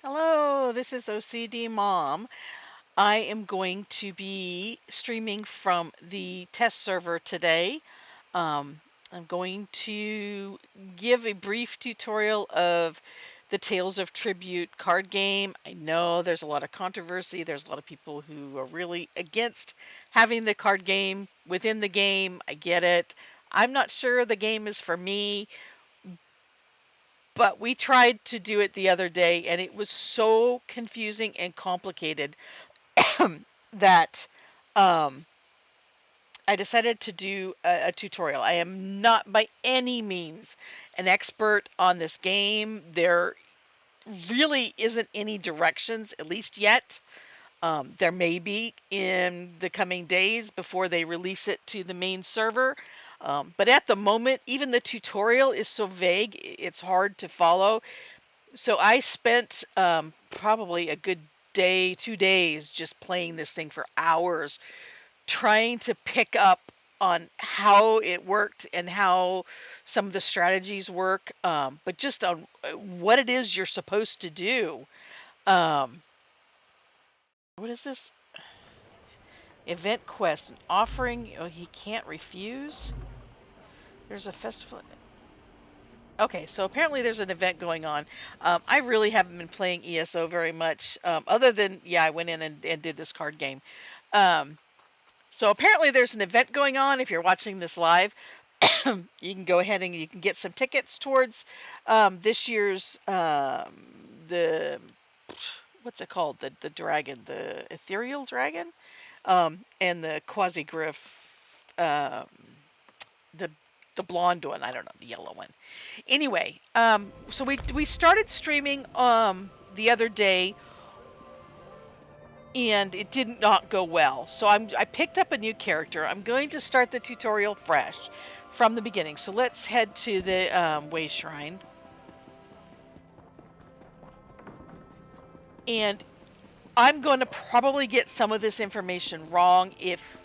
Hello, this is OCD Mom. I am going to be streaming from the test server today. I'm going to give a brief tutorial of the Tales of Tribute card game. I know there's a lot of controversy. There's a lot of people who are really against having the card game within the game. I get it. I'm not sure the game is for me, but we tried to do it the other day and it was so confusing and complicated that um, I decided to do a tutorial. I am not by any means an expert on this game. There really isn't any directions, at least yet. There may be in the coming days before they release it to the main server. But at the moment, even the tutorial is so vague, it's hard to follow. So I spent probably a good day, 2 days, just playing this thing for hours, trying to pick up on how it worked and how some of the strategies work, but just on what it is you're supposed to do. Um, what is this? Event quest, an offering he can't refuse. There's a festival. Okay, so apparently there's an event going on. I really haven't been playing ESO very much, other than, yeah, I went in and did this card game. Um, so apparently there's an event going on. If you're watching this live, you can go ahead and you can get some tickets towards this year's the what's it called, the dragon, the ethereal dragon, and the quasi griff, um, the blonde one. I don't know, the yellow one. Anyway, so we started streaming the other day, and it did not go well. So I picked up a new character. I'm going to start the tutorial fresh from the beginning. So let's head to the way shrine. And I'm going to probably get some of this information wrong. If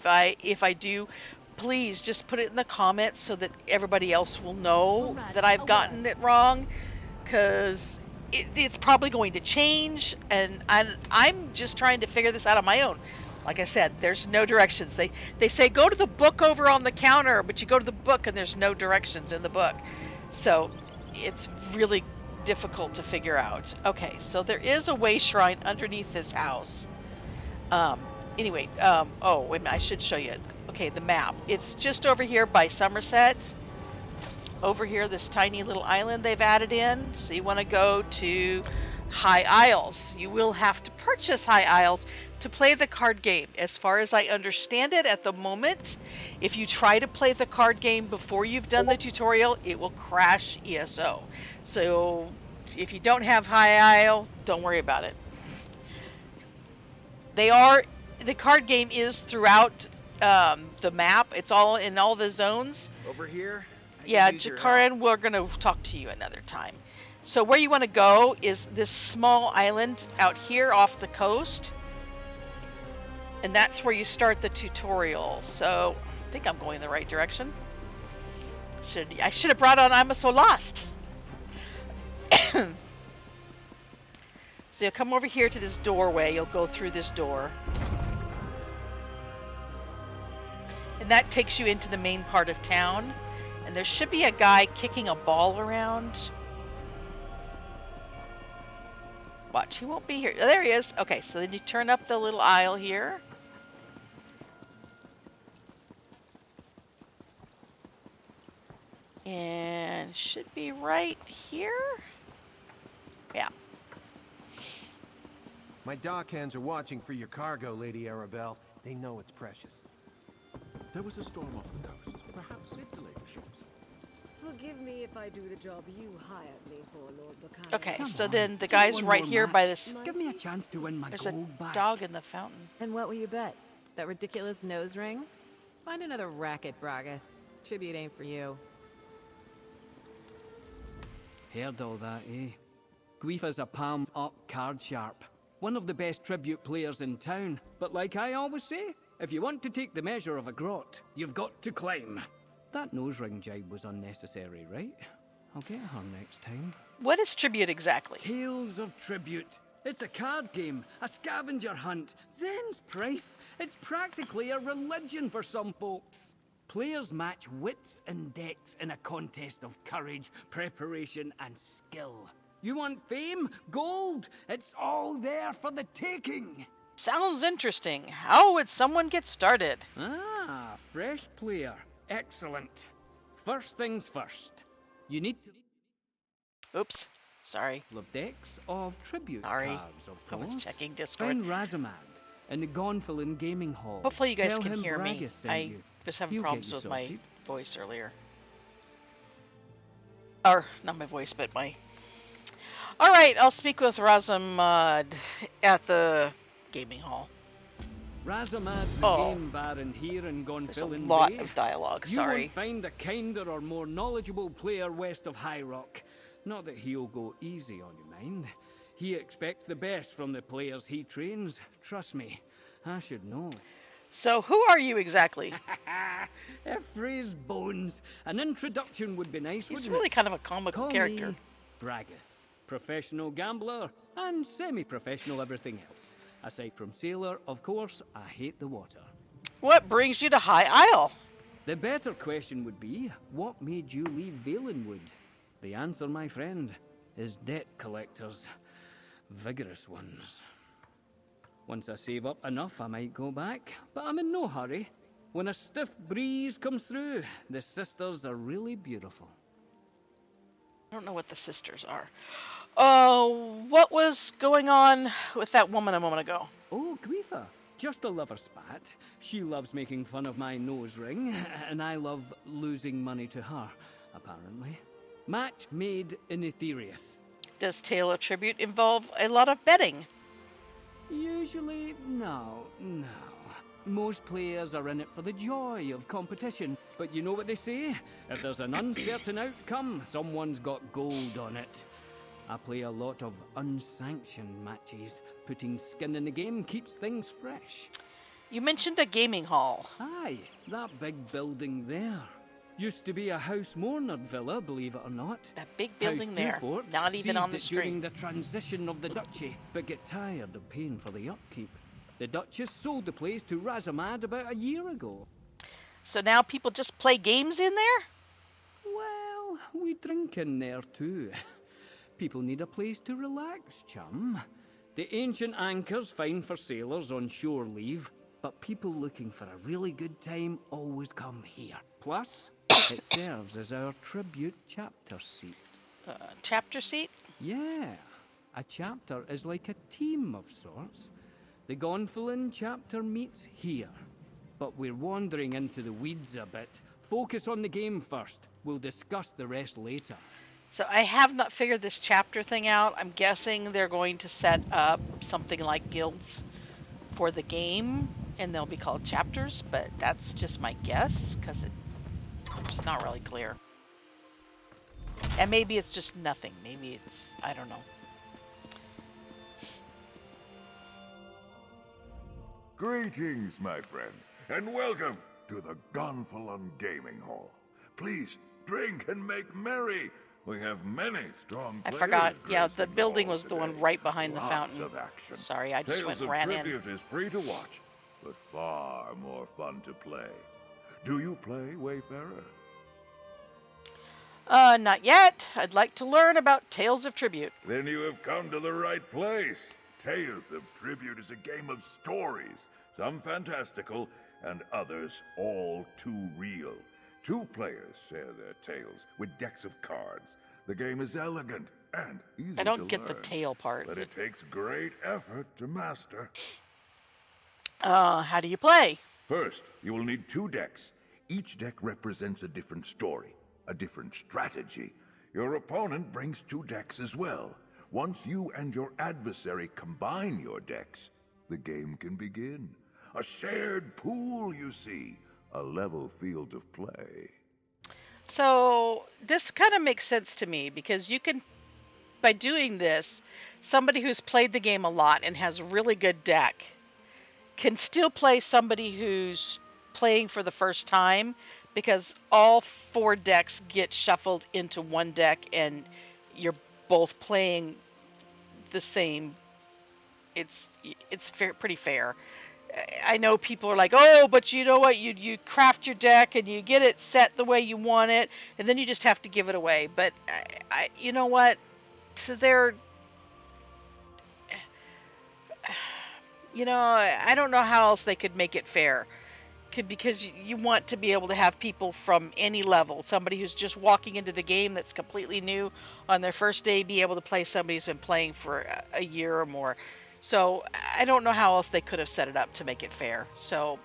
I do, please just put it in the comments so that everybody else will know that I've gotten it wrong, because it's probably going to change, and I'm just trying to figure this out on my own. Like I said, there's no directions. They say go to the book over on the counter, but you go to the book and there's no directions in the book. So it's really difficult to figure out. Okay, so there is a way shrine underneath this house. Um, anyway, oh, wait a minute, I should show you. Okay, the map. It's just over here by Somerset. Over here, this tiny little island they've added in. So you want to go to High Isles. You will have to purchase High Isles to play the card game. As far as I understand it at the moment, if you try to play the card game before you've done the tutorial, it will crash ESO. So if you don't have High Isle, don't worry about it. The card game is throughout the map. It's all in all the zones. Over here? Yeah, Jakaran, we're going to talk to you another time. So where you want to go is this small island out here off the coast. And that's where you start the tutorial. So I think I'm going in the right direction. I should have brought on I'm So Lost. So you'll come over here to this doorway. You'll go through this door. And that takes you into the main part of town. And there should be a guy kicking a ball around. Watch, he won't be here. Oh, there he is. Okay, so then you turn up the little aisle here. And should be right here. Yeah. My dockhands are watching for your cargo, Lady Arabelle. They know it's precious. There was a storm off the coast. Perhaps it delayed the ships. Forgive me if I do the job you hired me for, Lord Buchanan. Okay, Come so on, then the just guy's one right more here match. by this. Give me a chance to win my There's a gold back. dog in the fountain. And what will you bet? That ridiculous nose ring? Find another racket, Bragus. Tribute ain't for you. Heard all that, eh? Guifa's a palms up card sharp. One of the best tribute players in town. But like I always say, if you want to take the measure of a grot, you've got to climb. That nose ring jibe was unnecessary, right? I'll get her next time. What is tribute exactly? Tales of Tribute. It's a card game, a scavenger hunt. Zen's price. It's practically a religion for some folks. Players match wits and decks in a contest of courage, preparation, and skill. You want fame? Gold? It's all there for the taking. Sounds interesting. How would someone get started? Ah, fresh player. Excellent. First things first. You need to Oops. Sorry. of decks of tribute Sorry. cards, of I course. was checking Discord. Find Razamad in the Gonfalon Gaming Hall. Hopefully you guys Tell can him hear me. Bragus sent I you. was having He'll get problems you with my sorted. voice earlier. Or, not my voice, but my... Alright, I'll speak with Razamad at the gaming hall. Razamad's the Oh. game baron here in There's a Gonfalon lot Bay. of dialogue, You sorry. won't find a kinder or more knowledgeable player west of High Rock. Not that he'll go easy on you, mind. He expects the best from the players he trains. Trust me, I should know. So, who are you exactly? Ephraim's bones. An introduction would be nice, He's wouldn't really it? kind of a comical Call character. me Bragus. Professional gambler and semi-professional everything else. Aside from sailor, of course, I hate the water. What brings you to High Isle? The better question would be, what made you leave Valenwood? The answer, my friend, is debt collectors. Vigorous ones. Once I save up enough, I might go back, but I'm in no hurry. When a stiff breeze comes through, the sisters are really beautiful. I don't know what the sisters are. Oh, what was going on with that woman a moment ago? Oh, Guifa, just a lover spat. She loves making fun of my nose ring, and I love losing money to her, apparently. Match made in Aetherius. Does Tale of Tribute involve a lot of betting? Usually, no. Most players are in it for the joy of competition, but you know what they say? If there's an uncertain outcome, someone's got gold on it. I play a lot of unsanctioned matches. Putting skin in the game keeps things fresh. You mentioned a gaming hall. Aye, that big building there. Used to be a House Mournard villa, believe it or not. That big building House there, Dufort not even on seized the it during screen. the transition of the duchy, but get tired of paying for the upkeep. The Duchess sold the place to Razamad about a year ago. So now people just play games in there? Well, we drink in there too. People need a place to relax, chum. The ancient anchor's fine for sailors on shore leave, but people looking for a really good time always come here. Plus, it serves as our tribute chapter seat. Chapter seat? Yeah, a chapter is like a team of sorts. The Gonfalon chapter meets here, but we're wandering into the weeds a bit. Focus on the game first. We'll discuss the rest later. So I have not figured this chapter thing out. I'm guessing they're going to set up something like guilds for the game, and they'll be called chapters, but that's just my guess, because it's not really clear. And maybe it's just nothing. Maybe it's, I don't know. Greetings, my friend, and welcome to the Gonfalon Gaming Hall. Please, drink and make merry. We have many strong I players. forgot. Yeah, gracing the building hall was the one today. right behind the Lots fountain. of action. Sorry, I just Tales went and of ran in. Tribute is free to watch, but far more fun to play. Do you play, Wayfarer? Not yet. I'd like to learn about Tales of Tribute. Then you have come to the right place. Tales of Tribute is a game of stories, some fantastical and others all too real. Two players share their tales with decks of cards. The game is elegant and easy to I don't get the learn, tail part. but it takes great effort to master. How do you play? First, you will need two decks. Each deck represents a different story, a different strategy. Your opponent brings two decks as well. Once you and your adversary combine your decks, the game can begin. A shared pool, you see. A level field of play. So this kind of makes sense to me because you can, by doing this, somebody who's played the game a lot and has a really good deck can still play somebody who's playing for the first time because all 4 decks get shuffled into one deck, and you're both playing the same. It's pretty fair. I know people are like, oh, but you know what? You craft your deck and you get it set the way you want it, and then you just have to give it away. But you know what? To their, I don't know how else they could make it fair. Because you want to be able to have people from any level, somebody who's just walking into the game that's completely new on their first day, be able to play somebody who's been playing for a year or more. So I don't know how else they could have set it up to make it fair. So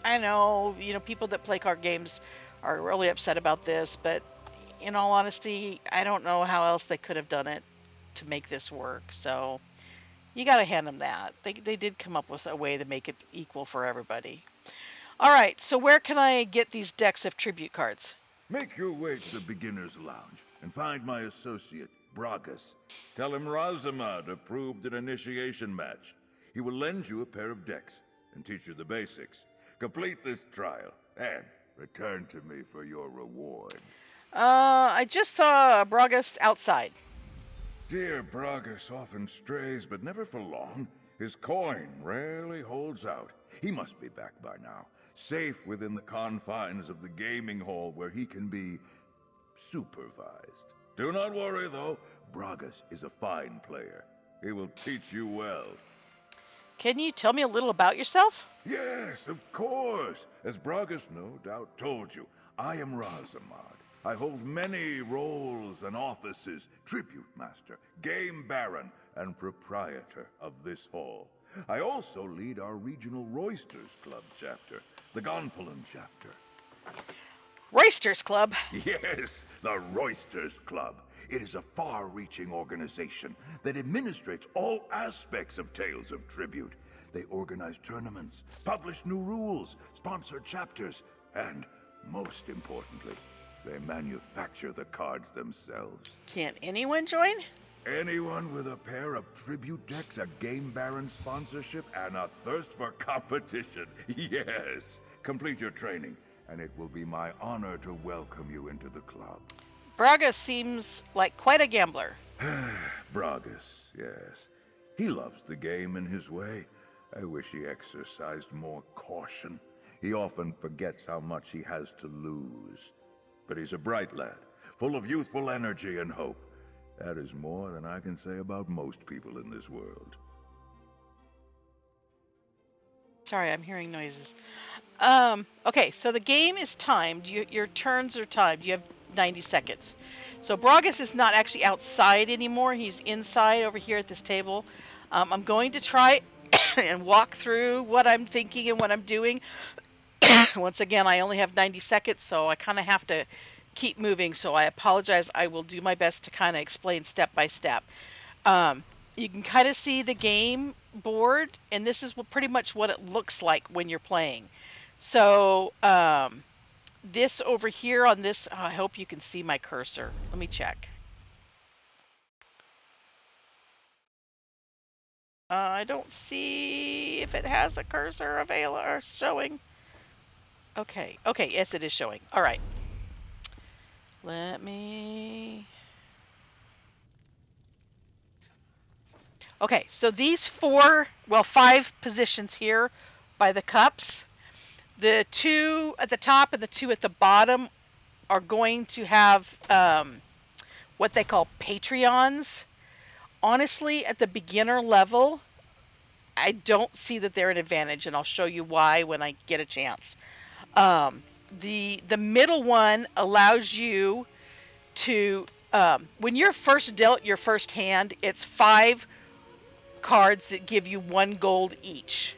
I know, people that play card games are really upset about this, but in all honesty, I don't know how else they could have done it to make this work. So you got to hand them that. They did come up with a way to make it equal for everybody. All right, so where can I get these decks of tribute cards? Make your way to the beginner's lounge and find my associate, Bragas. Tell him Razamad approved an initiation match. He will lend you a pair of decks and teach you the basics. Complete this trial and return to me for your reward. I just saw Bragas outside. Dear Bragas often strays, but never for long. His coin rarely holds out. He must be back by now, safe within the confines of the gaming hall where he can be supervised. Do not worry, though. Bragas is a fine player. He will teach you well. Can you tell me a little about yourself? Yes, of course. As Bragas no doubt told you, I am Razamad. I hold many roles and offices: Tribute Master, Game Baron, and Proprietor of this hall. I also lead our regional Roysters Club chapter, the Gonfalon chapter. Roysters Club? Yes, the Roysters Club. It is a far-reaching organization that administrates all aspects of Tales of Tribute. They organize tournaments, publish new rules, sponsor chapters, and, most importantly, they manufacture the cards themselves. Can anyone join? Anyone with a pair of tribute decks, a Game Baron sponsorship, and a thirst for competition. Yes. Complete your training, and it will be my honor to welcome you into the club. Bragas seems like quite a gambler. Bragas, yes. He loves the game in his way. I wish he exercised more caution. He often forgets how much he has to lose. But he's a bright lad, full of youthful energy and hope. That is more than I can say about most people in this world. Sorry, I'm hearing noises. Okay, so the game is timed. Your turns are timed. You have 90 seconds. So Bragas is not actually outside anymore. He's inside over here at this table. I'm going to try and walk through what I'm thinking and what I'm doing. Once again, I only have 90 seconds, so I kind of have to keep moving. So I apologize. I will do my best to kind of explain step by step. You can kind of see the game board, and this is pretty much what it looks like when you're playing. So this over here on this, I hope you can see my cursor. Let me check. I don't see if it has a cursor available or showing. Okay, yes, it is showing. All right. Let me... Okay, so these 5 positions here by the cups, the 2 at the top and the 2 at the bottom are going to have what they call Patreons. Honestly, at the beginner level, I don't see that they're an advantage, and I'll show you why when I get a chance. The middle one allows you to, when you're first dealt your first hand, it's 5 cards that give you 1 gold each.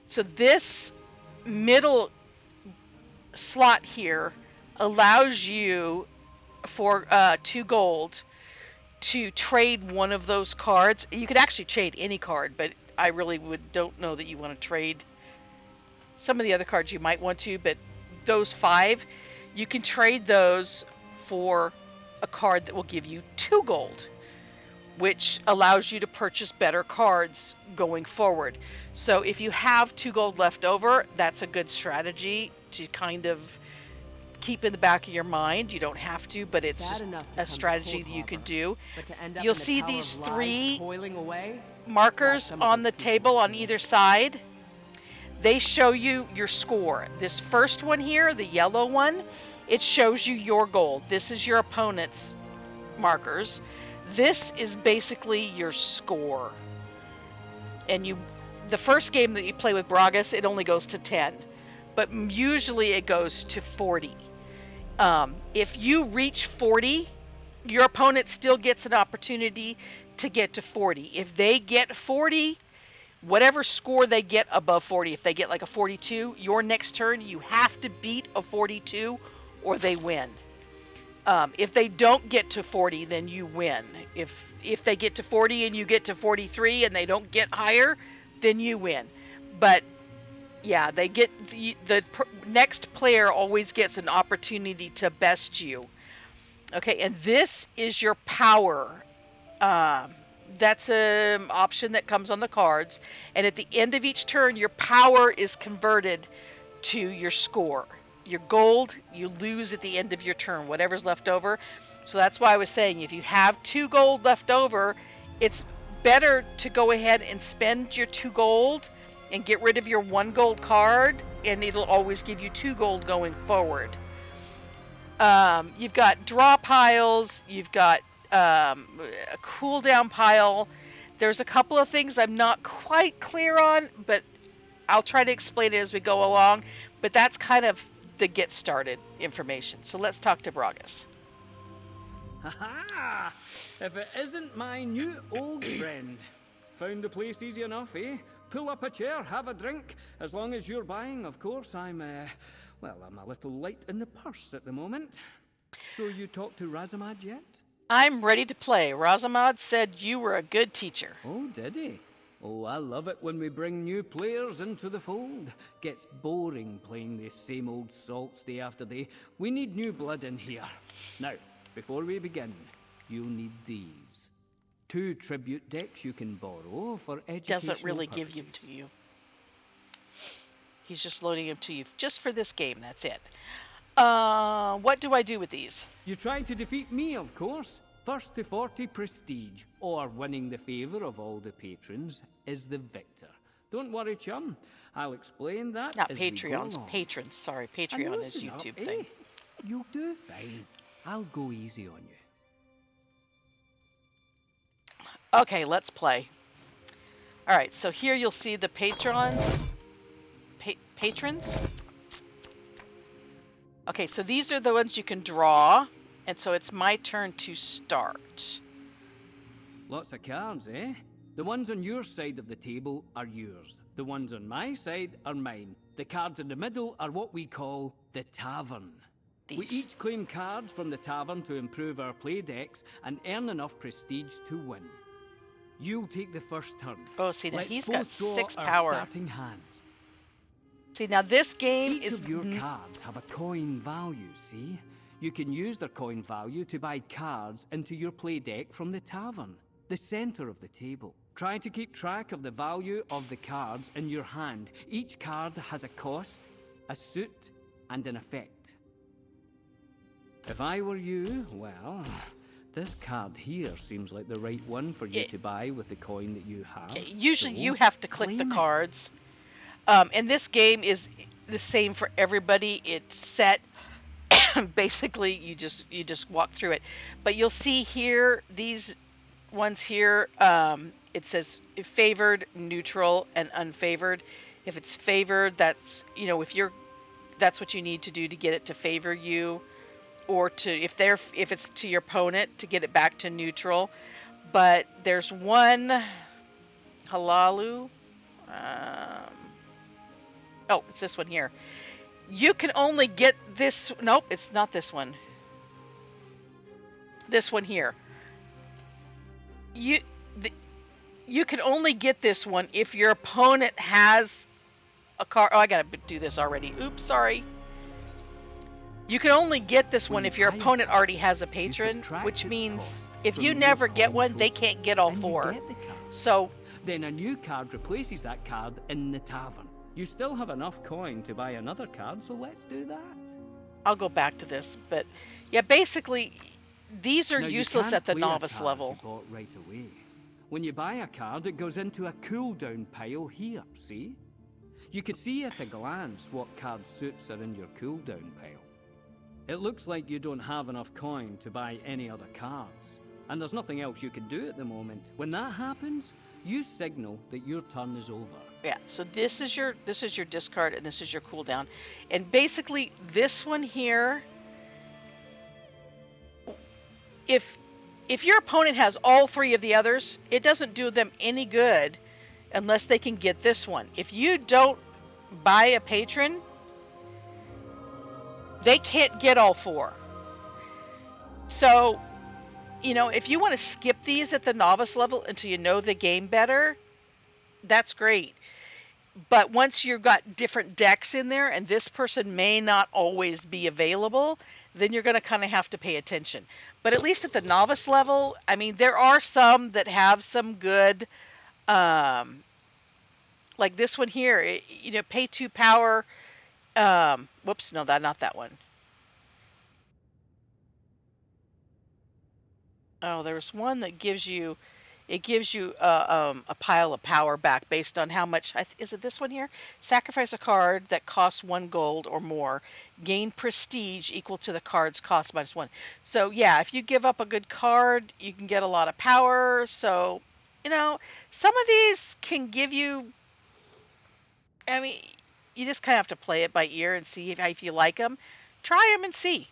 So this middle slot here allows you for 2 gold to trade one of those cards. You could actually trade any card, but I really don't know that you want to trade some of the other cards. You might want to, but those 5, you can trade those for a card that will give you 2 gold. which allows you to purchase better cards going forward. So if you have 2 gold left over, that's a good strategy to kind of keep in the back of your mind. You don't have to, but it's Bad just enough to a come to strategy cold that you could harbor, do. but to end up You'll in the see Tower these of Lies 3 toiling away, markers some of on those the people table on see either it. side. They show you your score. This first one here, the yellow one, it shows you your gold. This is your opponent's markers. This is basically your score. And the first game that you play with Bragas, it only goes to 10, but usually it goes to 40. If you reach 40, your opponent still gets an opportunity to get to 40. If they get 40, whatever score they get above 40, if they get like a 42, your next turn you have to beat a 42 or they win. If they don't get to 40, then you win. If they get to 40 and you get to 43 and they don't get higher, then you win. But yeah, they get the next player always gets an opportunity to best you. Okay, and this is your power. That's an option that comes on the cards, and at the end of each turn, your power is converted to your score. Your gold, you lose at the end of your turn, whatever's left over. So that's why I was saying, if you have 2 gold left over, it's better to go ahead and spend your 2 gold and get rid of your 1 gold card, and it'll always give you 2 gold going forward. You've got draw piles, you've got a cooldown pile. There's a couple of things I'm not quite clear on, but I'll try to explain it as we go along. But that's kind of the get started information. So let's talk to Bragas. Ha-ha! If it isn't my new old friend. Found the place easy enough, eh? Pull up a chair, have a drink. As long as you're buying, of course. I'm a little light in the purse at the moment. So you talked to Razamad yet? I'm ready to play. Razamad said you were a good teacher. Oh, did he? Oh, I love it when we bring new players into the fold. Gets boring playing the same old salts day after day. We need new blood in here. Now, before we begin, you'll need these. 2 tribute decks you can borrow for educational Doesn't really purposes. give them to you. He's just loading them to you just for this game. That's it. What do I do with these? You try to defeat me, of course. First to 40 prestige, or winning the favour of all the patrons, is the victor. Don't worry, chum. I'll explain that Not as we go Patreons, along. patrons. Sorry, And Patreon is listen YouTube up, thing. eh? You'll do fine. I'll go easy on you. Okay, let's play. All right, so here you'll see the patrons. Patrons? Okay, so these are the ones you can draw, and so it's my turn to start. Lots of cards, eh? The ones on your side of the table are yours. The ones on my side are mine. The cards in the middle are what we call the tavern. We These. each claim cards from the tavern to improve our play decks and earn enough prestige to win. You'll take the first turn. Oh, see, now Let's he's got both draw 6 our power. starting hands. See, now this game Each is... of your cards have a coin value, see? You can use their coin value to buy cards into your play deck from the tavern, the center of the table. Try to keep track of the value of the cards in your hand. Each card has a cost, a suit, and an effect. If I were you, well, this card here seems like the right one for you to buy with the coin that you have. Usually So, you have to click the claim it. cards. And this game is the same for everybody. It's set. Basically, you just walk through it. But you'll see here, these ones here, it says favored, neutral, and unfavored. If it's favored, that's, that's what you need to do to get it to favor you, or if it's to your opponent, to get it back to neutral. But there's one halalu. Oh, it's this one here. You can only get this. Nope, it's not this one. This one here. You can only get this one if your opponent has a card. Oh, I gotta do this already. Oops, sorry. You can only get this When one you if your buy a opponent card, already has a you patron, subtract which its means cost if from you your never get coin one, they total, can't get all and you 4. get the card. So, Then a new card replaces that card in the tavern. You still have enough coin to buy another card, so let's do that. I'll go back to this, but yeah, basically, these are Now, you useless can't at the play a novice card level. you bought right away. When you buy a card, it goes into a cooldown pile here, see? You can see at a glance what card suits are in your cooldown pile. It looks like you don't have enough coin to buy any other cards, and there's nothing else you can do at the moment. When that happens, you signal that your turn is over. Yeah, so this is your discard and this is your cooldown. And basically this one here, if your opponent has all 3 of the others, it doesn't do them any good unless they can get this one. If you don't buy a patron, they can't get all 4. So, you know, if you want to skip these at the novice level until you know the game better, that's great. But once you've got different decks in there and this person may not always be available, then you're going to kind of have to pay attention. But at least at the novice level, I mean, there are some that have some good, like this one here, you know, pay 2 power. Whoops, no, not that one. Oh, there's one that gives you, it gives you a pile of power back based on how much. Is it this one here? Sacrifice a card that costs 1 gold or more. Gain prestige equal to the card's cost minus 1. So yeah, if you give up a good card, you can get a lot of power. So, you know, some of these can give you. I mean, you just kind of have to play it by ear and see if you like them. Try them and see.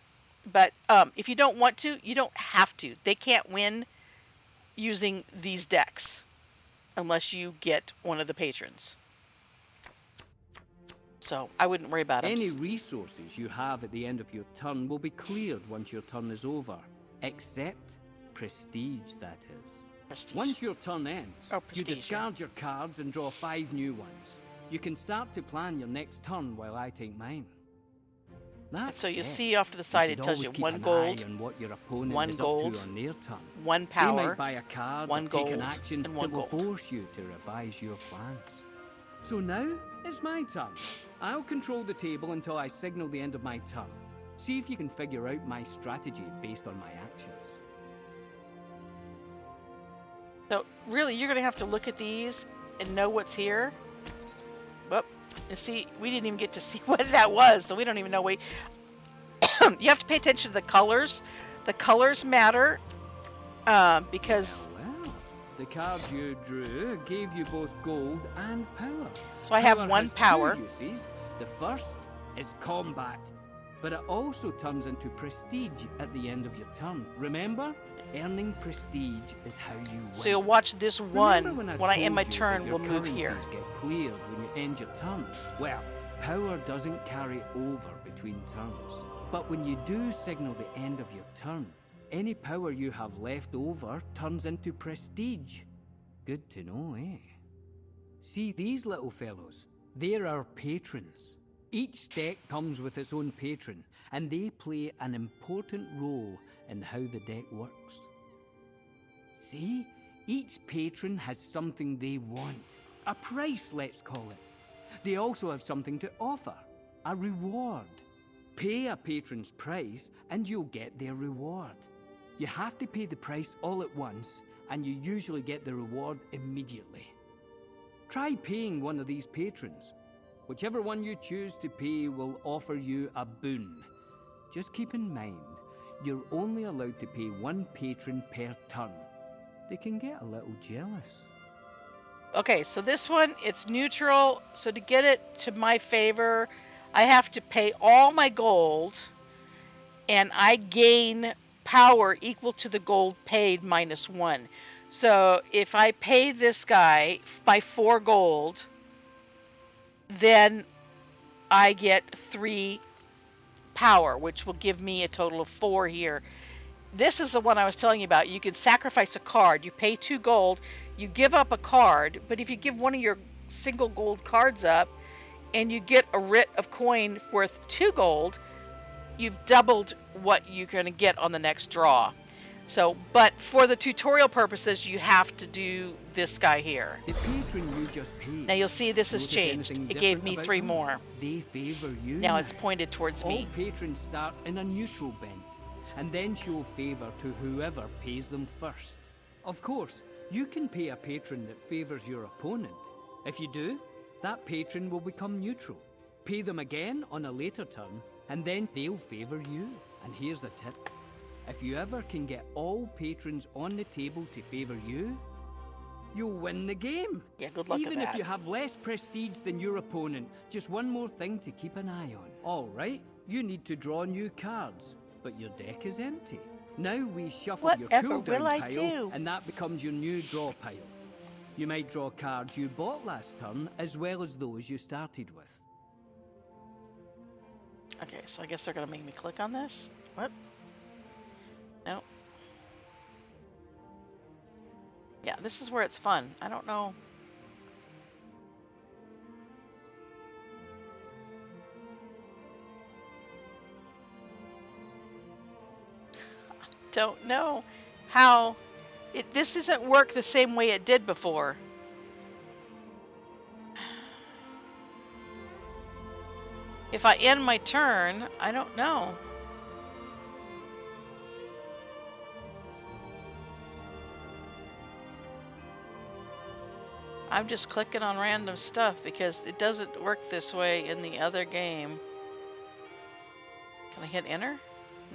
But if you don't want to, you don't have to. They can't win using these decks unless you get one of the patrons. So I wouldn't worry about them. Any resources you have at the end of your turn will be cleared once your turn is over, except prestige, that is. Prestige. Once your turn ends, Oh, you prestige, discard your cards and draw 5 new ones. You can start to plan your next turn while I take mine. That So you said, see off to the side, it should tells always you keep 1 an gold, eye on what your opponent 1 is gold, up to on their turn. 1 They power, might buy a card 1 or take an gold, action and 1 that will gold. force you to revise your plans. So now it's my turn. I'll control the table until I signal the end of my turn. See if you can figure out my strategy based on my actions. So really, you're going to have to look at these and know what's here. Whoop. And see, we didn't even get to see what that was, so we don't even know. You have to pay attention to the colors. The colors matter because... Well, the cards you drew gave you both gold and power. So I have Power 1 has power. 2 uses. The first is combat, but it also turns into prestige at the end of your turn. Remember, earning prestige is how you win. So you'll watch this Remember one, when when I end told my you that turn, your we'll move here. currencies get cleared when you end your turn? Well, power doesn't carry over between turns. But when you do signal the end of your turn, any power you have left over turns into prestige. Good to know, eh? See these little fellows? They're our patrons. Each deck comes with its own patron, and they play an important role in how the deck works. See? Each patron has something they want. A price, let's call it. They also have something to offer. A reward. Pay a patron's price, and you'll get their reward. You have to pay the price all at once, and you usually get the reward immediately. Try paying one of these patrons. Whichever one you choose to pay will offer you a boon. Just keep in mind, you're only allowed to pay 1 patron per turn. They can get a little jealous. Okay, so this one, it's neutral. So to get it to my favor, I have to pay all my gold, and I gain power equal to the gold paid minus 1. So if I pay this guy by 4 gold, then I get 3 power, which will give me a total of 4 here. This is the one I was telling you about. You can sacrifice a card. You pay 2 gold, you give up a card, but if you give one of your single gold cards up and you get a writ of coin worth 2 gold, you've doubled what you're going to get on the next draw. So, but for the tutorial purposes, you have to do this guy here. The patron you just paid. Now you'll see this has Notice changed. anything It gave different me about 3 them? more. They favor you. Now it's pointed towards All me. patrons start in a neutral bent, and then show favor to whoever pays them first. Of course, you can pay a patron that favors your opponent. If you do, that patron will become neutral. Pay them again on a later turn, and then they'll favor you. And here's the tip. If you ever can get all patrons on the table to favor you, you'll win the game. Yeah, good luck Even at if that. you have less prestige than your opponent. Just one more thing to keep an eye on. All right, you need to draw new cards, but your deck is empty. Now we shuffle your Whatever cooldown will I pile, do? and that becomes your new draw pile. You might draw cards you bought last turn, as well as those you started with. Okay, so I guess they're going to make me click on this? What? No. Yeah, this is where it's fun. I don't know. Don't know how this doesn't work the same way it did before. If I end my turn, I don't know. I'm just clicking on random stuff because it doesn't work this way in the other game. Can I hit enter?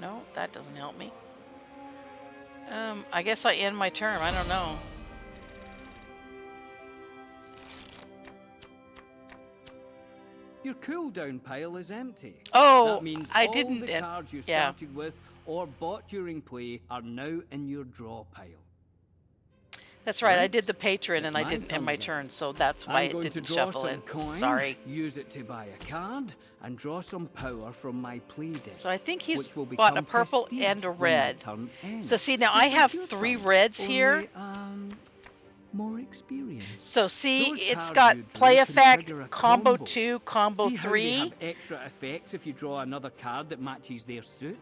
No, that doesn't help me. I guess I end my turn. I don't know. Your cooldown pile is empty. Oh, that means I all didn't. the cards you Yeah. started with or bought during play are now in your draw pile. That's right. I Right. did the patron It's and I my didn't end my turn then. turn, so that's why I'm it going to didn't draw shuffle some it. coin, Sorry. use it to buy a card, and draw some power from my play deck. So I think he's which will bought a become purple prestige and a when my red. turn ends. So see, now Just I like have your 3 turn, reds only, here. More experience. So see, Those it's cards got you drew play can effect, trigger a combo 2, combo See how they 3. have extra effects if you draw another card that matches their suit?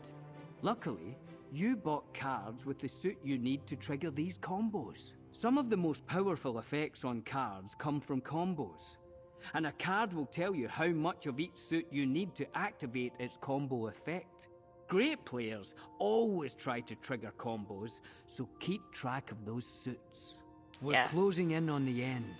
Luckily, you bought cards with the suit you need to trigger these combos. Some of the most powerful effects on cards come from combos, and a card will tell you how much of each suit you need to activate its combo effect. Great players always try to trigger combos, so keep track of those suits. We're Yeah. closing in on the end.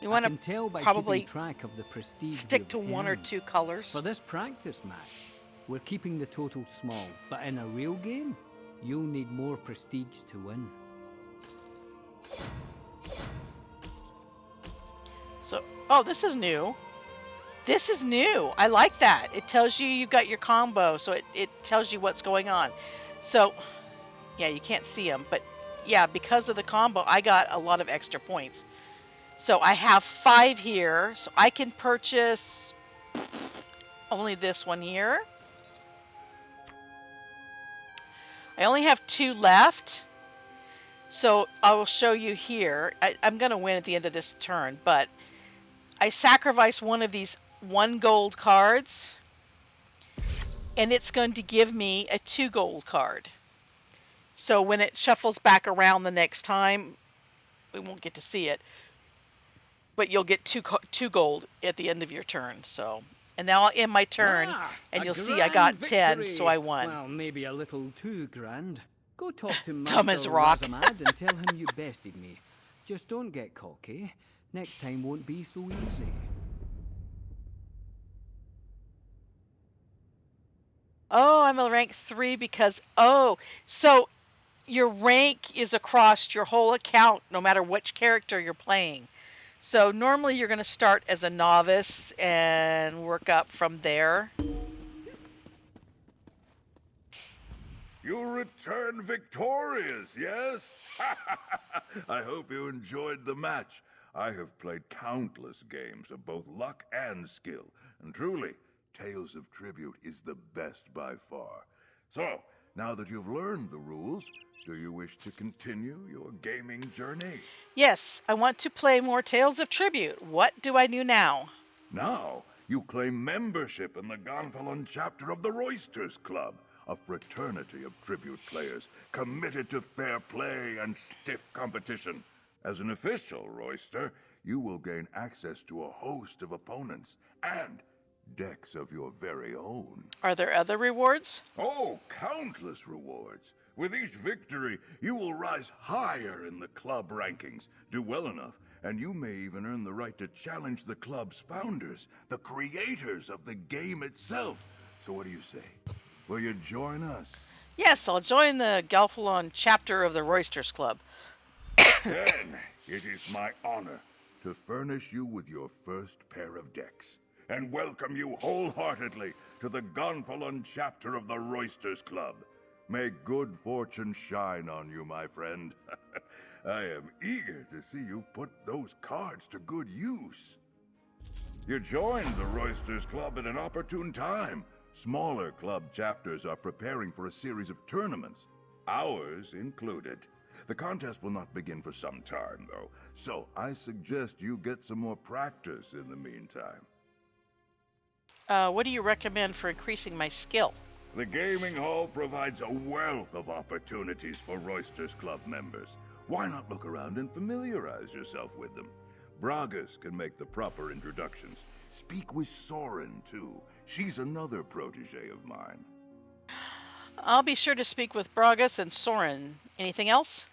You I want can tell by to probably keeping track of the prestige stick you've to 1 or earned. 2 colors. For this practice match, we're keeping the total small, but in a real game, you'll need more prestige to win. So, oh, this is new. This is new. I like that. It tells you you've got your combo, so it tells you what's going on. So, yeah, you can't see them, but yeah, because of the combo, I got a lot of extra points. So I have 5 here, so I can purchase only this one here. I only have 2 left. So I will show you here. I'm going to win at the end of this turn, but I sacrifice one of these 1 gold cards, and it's going to give me a 2 gold card. So when it shuffles back around the next time, we won't get to see it, but you'll get 2 gold at the end of your turn. So, and now I'll end my turn, and A you'll see I got grand 10, victory! so I won. Well, maybe a little too grand. Go talk to Dumb as Master rock. Razamad and tell him you bested me. Just don't get cocky. Next time won't be so easy. Oh, I'm a rank 3 because, so your rank is across your whole account, no matter which character you're playing. So normally you're going to start as a novice and work up from there. You return victorious, yes? I hope you enjoyed the match. I have played countless games of both luck and skill, and truly, Tales of Tribute is the best by far. So, now that you've learned the rules, do you wish to continue your gaming journey? Yes, I want to play more Tales of Tribute. What do I do now? Now, you claim membership in the Gonfalon chapter of the Roysters Club, a fraternity of tribute players committed to fair play and stiff competition. As an official Royster, you will gain access to a host of opponents and decks of your very own. Are there other rewards? Oh, countless rewards. With each victory, you will rise higher in the club rankings, do well enough, and you may even earn the right to challenge the club's founders, the creators of the game itself. So what do you say? Will you join us? Yes, I'll join the Galphalon chapter of the Roysters Club. Then, it is my honor to furnish you with your first pair of decks, and welcome you wholeheartedly to the Gonfalon chapter of the Roysters Club. May good fortune shine on you, my friend. I am eager to see you put those cards to good use. You joined the Roysters Club at an opportune time. Smaller club chapters are preparing for a series of tournaments, ours included. The contest will not begin for some time, though, so I suggest you get some more practice in the meantime. What do you recommend for increasing my skill? The gaming hall provides a wealth of opportunities for Roysters Club members. Why not look around and familiarize yourself with them? Bragas can make the proper introductions. Speak with Soren, too. She's another protege of mine. I'll be sure to speak with Bragas and Soren. Anything else?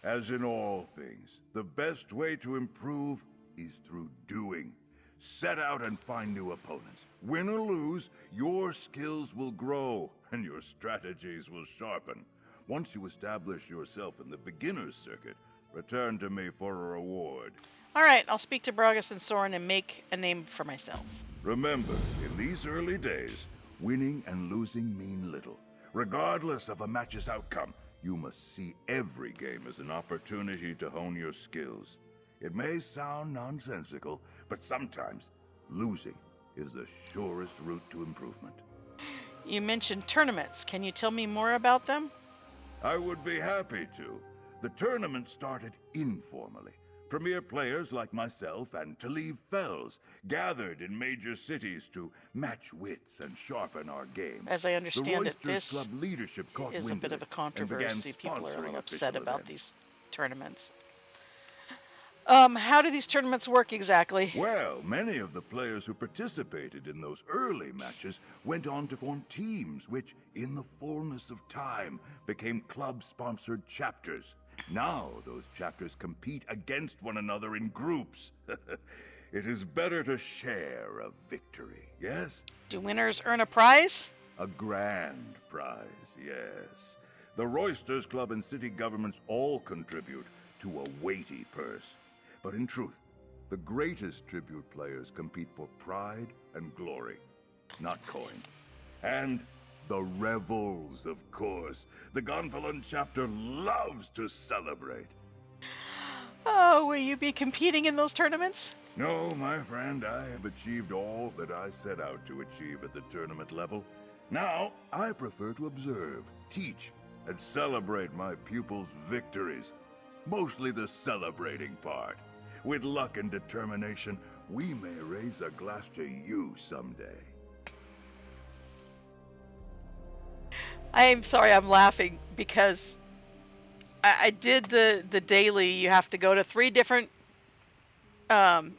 As in all things, the best way to improve is through doing. Set out and find new opponents. Win or lose, your skills will grow and your strategies will sharpen. Once you establish yourself in the beginner's circuit, return to me for a reward. All right, I'll speak to Bragas and Soren and make a name for myself. Remember, in these early days, winning and losing mean little. Regardless of a match's outcome, you must see every game as an opportunity to hone your skills. It may sound nonsensical, but sometimes losing is the surest route to improvement. You mentioned tournaments. Can you tell me more about them? I would be happy to. The tournament started informally. Premier players like myself and Talib Fells gathered in major cities to match wits and sharpen our game. As I understand it, the Roysters this Club leadership caught is a wind bit of a it and began controversy. People are a sponsoring little upset official about events. these tournaments. How do these tournaments work exactly? Well, many of the players who participated in those early matches went on to form teams, which, in the fullness of time, became club-sponsored chapters. Now, those chapters compete against one another in groups. It is better to share a victory, yes? Do winners earn a prize? A grand prize, yes. The Roysters Club and city governments all contribute to a weighty purse. But in truth, the greatest tribute players compete for pride and glory, not coin. And the revels, of course. The Gonfalon chapter loves to celebrate. Oh, will you be competing in those tournaments? No, my friend, I have achieved all that I set out to achieve at the tournament level. Now, I prefer to observe, teach, and celebrate my pupils' victories. Mostly the celebrating part. With luck and determination, we may raise a glass to you someday. I'm sorry, I'm laughing because I did the daily. You have to go to 3 different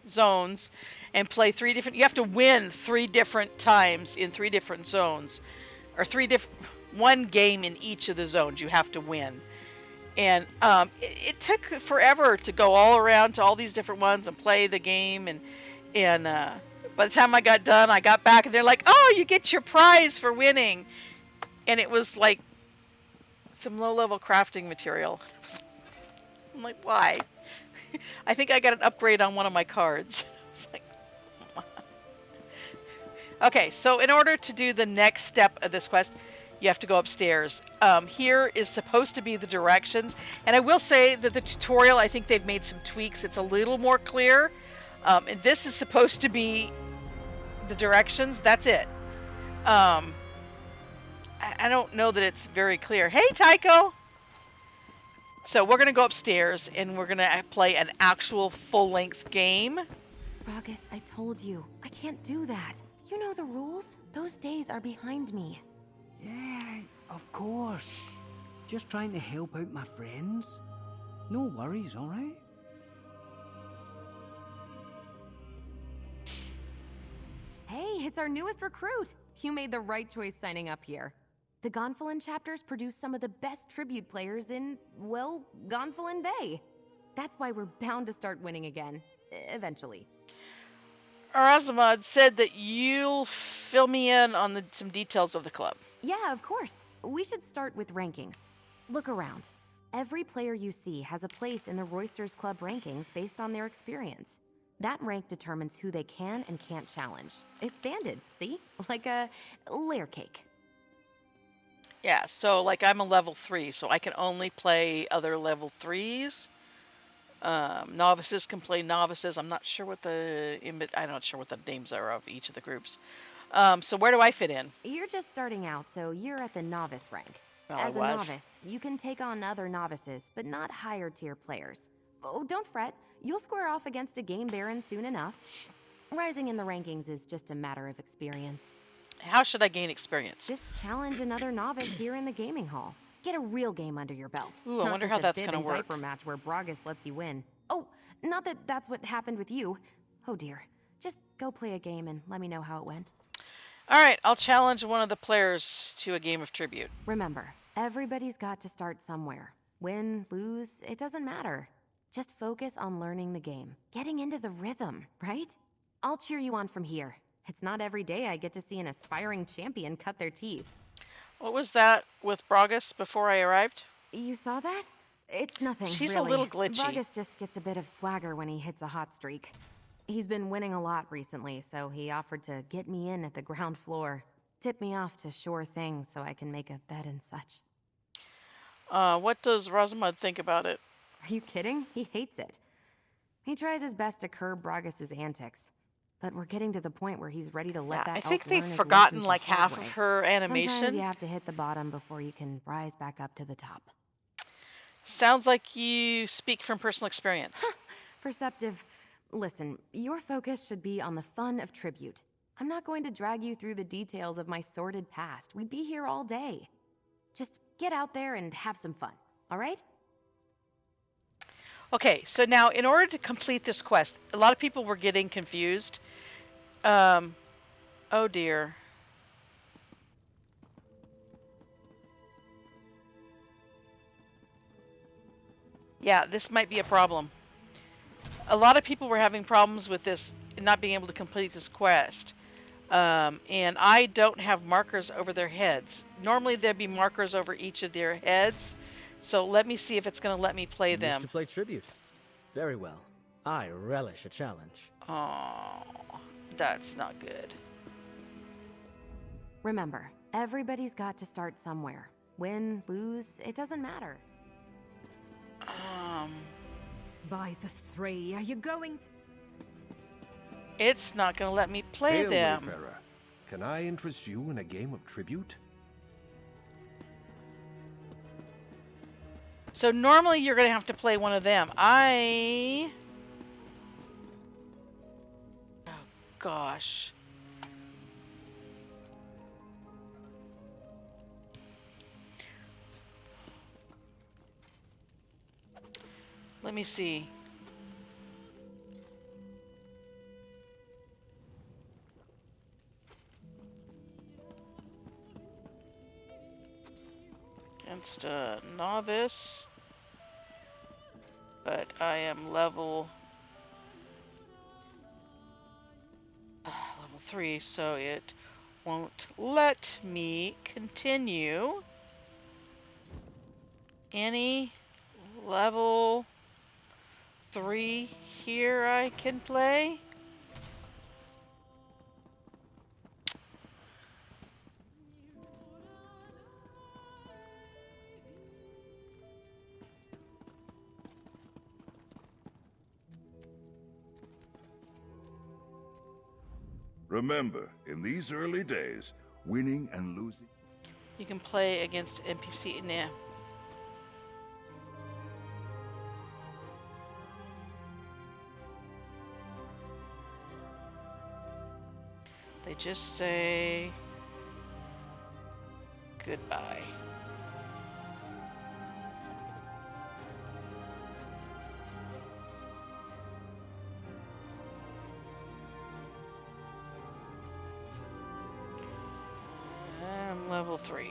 zones and play 3 different. You have to win 3 different times in 3 different zones, or 1 game in each of the zones. You have to win, and it took forever to go all around to all these different ones and play the game. And by the time I got done, I got back and they're like, "Oh, you get your prize for winning." And it was like some low-level crafting material. I'm like, why? I think I got an upgrade on one of my cards. It's like, okay, so in order to do the next step of this quest, you have to go upstairs. Here is supposed to be the directions. And I will say that the tutorial, I think they've made some tweaks. It's a little more clear. And this is supposed to be the directions. That's it. I don't know that it's very clear. Hey, Tycho! So we're going to go upstairs and we're going to play an actual full-length game. Bragus, I told you. I can't do that. You know the rules. Those days are behind me. Yeah, of course. Just trying to help out my friends. No worries, alright? Hey, it's our newest recruit. You made the right choice signing up here. The Gonfalon chapters produce some of the best tribute players in, well, Gonfalon Bay. That's why we're bound to start winning again. Eventually. Arazimad said that you'll fill me in on some details of the club. Yeah, of course. We should start with rankings. Look around. Every player you see has a place in the Roysters Club rankings based on their experience. That rank determines who they can and can't challenge. It's banded, see? Like a layer cake. Yeah, so like I'm a level 3, so I can only play other level 3s. Novices can play novices. I'm not sure what I'm not sure what the names are of each of the groups. So where do I fit in? You're just starting out, so you're at the novice rank. Well, As a novice, you can take on other novices, but not higher tier players. Oh, don't fret. You'll square off against a game baron soon enough. Rising in the rankings is just a matter of experience. How should I gain experience? Just challenge another novice here in the gaming hall. Get a real game under your belt. Ooh, I wonder how that's gonna work. Not just a bib and diaper match where Bragus lets you win. Oh, not that that's what happened with you. Oh dear. Just go play a game and let me know how it went. All right, I'll challenge one of the players to a game of tribute. Remember, everybody's got to start somewhere. Win, lose, it doesn't matter. Just focus on learning the game. Getting into the rhythm, right? I'll cheer you on from here. It's not every day I get to see an aspiring champion cut their teeth. What was that with Bragus before I arrived? You saw that? It's nothing, She's really. a little glitchy. Bragus just gets a bit of swagger when he hits a hot streak. He's been winning a lot recently, so he offered to get me in at the ground floor. Tip me off to sure things so I can make a bet and such. What does Rosamund think about it? Are you kidding? He hates it. He tries his best to curb Bragus' antics. But we're getting to the point where he's ready to let that I elf think they've learn his forgotten lessons like the hard half way. of her animation. Sometimes you have to hit the bottom before you can rise back up to the top. Sounds like you speak from personal experience. Perceptive. Listen, your focus should be on the fun of tribute. I'm not going to drag you through the details of my sordid past. We'd be here all day. Just get out there and have some fun, all right? Okay, so now in order to complete this quest, a lot of people were getting confused. Oh dear. Yeah, this might be a problem. A lot of people were having problems with this, not being able to complete this quest. And I don't have markers over their heads. Normally there'd be markers over each of their heads. So let me see if it's going to let me play You them. wish to play tribute. Very well. I relish a challenge. Oh, that's not good. Remember, everybody's got to start somewhere. Win, lose, it doesn't matter. By the three, are you going? It's not going to let me play Hail, them. Wayfarer. Can I interest you in a game of tribute? So normally you're going to have to play one of them. Oh, gosh. Let me see. Against a novice. But I am level 3, so it won't let me continue any level 3 here I can play. Remember, in these early days, winning and losing... You can play against NPC. Nah. They just say goodbye. I'm level 3.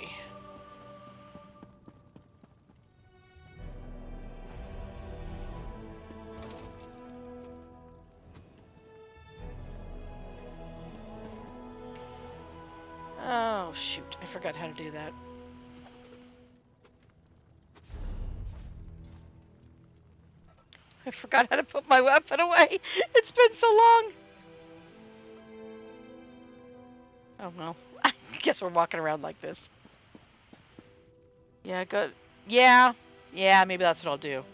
Oh, shoot. I forgot how to do that. I forgot how to put my weapon away. It's been so long. Oh, well. I guess we're walking around like this. Yeah, good. Yeah. Yeah, maybe that's what I'll do.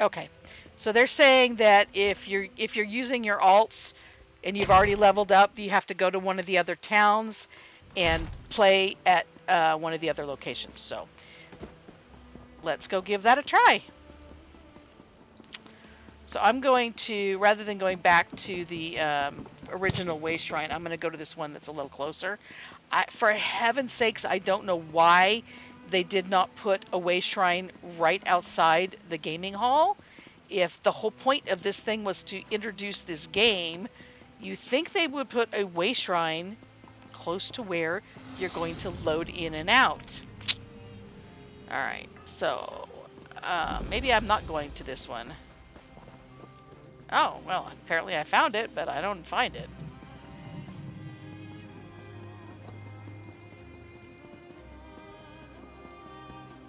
Okay, so they're saying that if you're using your alts and you've already leveled up, you have to go to one of the other towns and play at one of the other locations. So let's go give that a try. So I'm going to, rather than going back to the original Way Shrine, I'm going to go to this one that's a little closer. For heaven's sakes, I don't know why they did not put a Way Shrine right outside the gaming hall. If the whole point of this thing was to introduce this game, you think they would put a Way Shrine close to where you're going to load in and out. Alright, so maybe I'm not going to this one. Oh, well, apparently I found it, but I don't find it.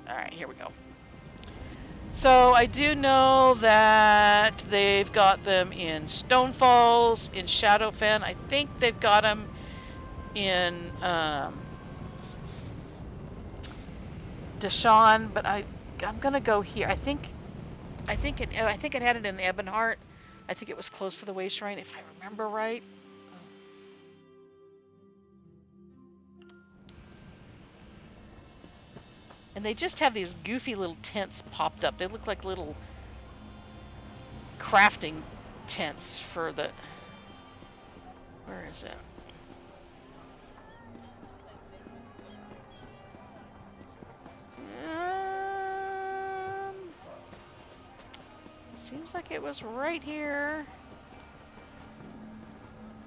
Alright, here we go. So I do know that they've got them in Stone Falls, in Shadowfen. I think they've got them in Deshawn, but I'm gonna go here. I think it had it in Ebonheart. I think it was close to the Way Shrine, if I remember right. And they just have these goofy little tents popped up. They look like little crafting tents for the... Where is it? Seems like it was right here.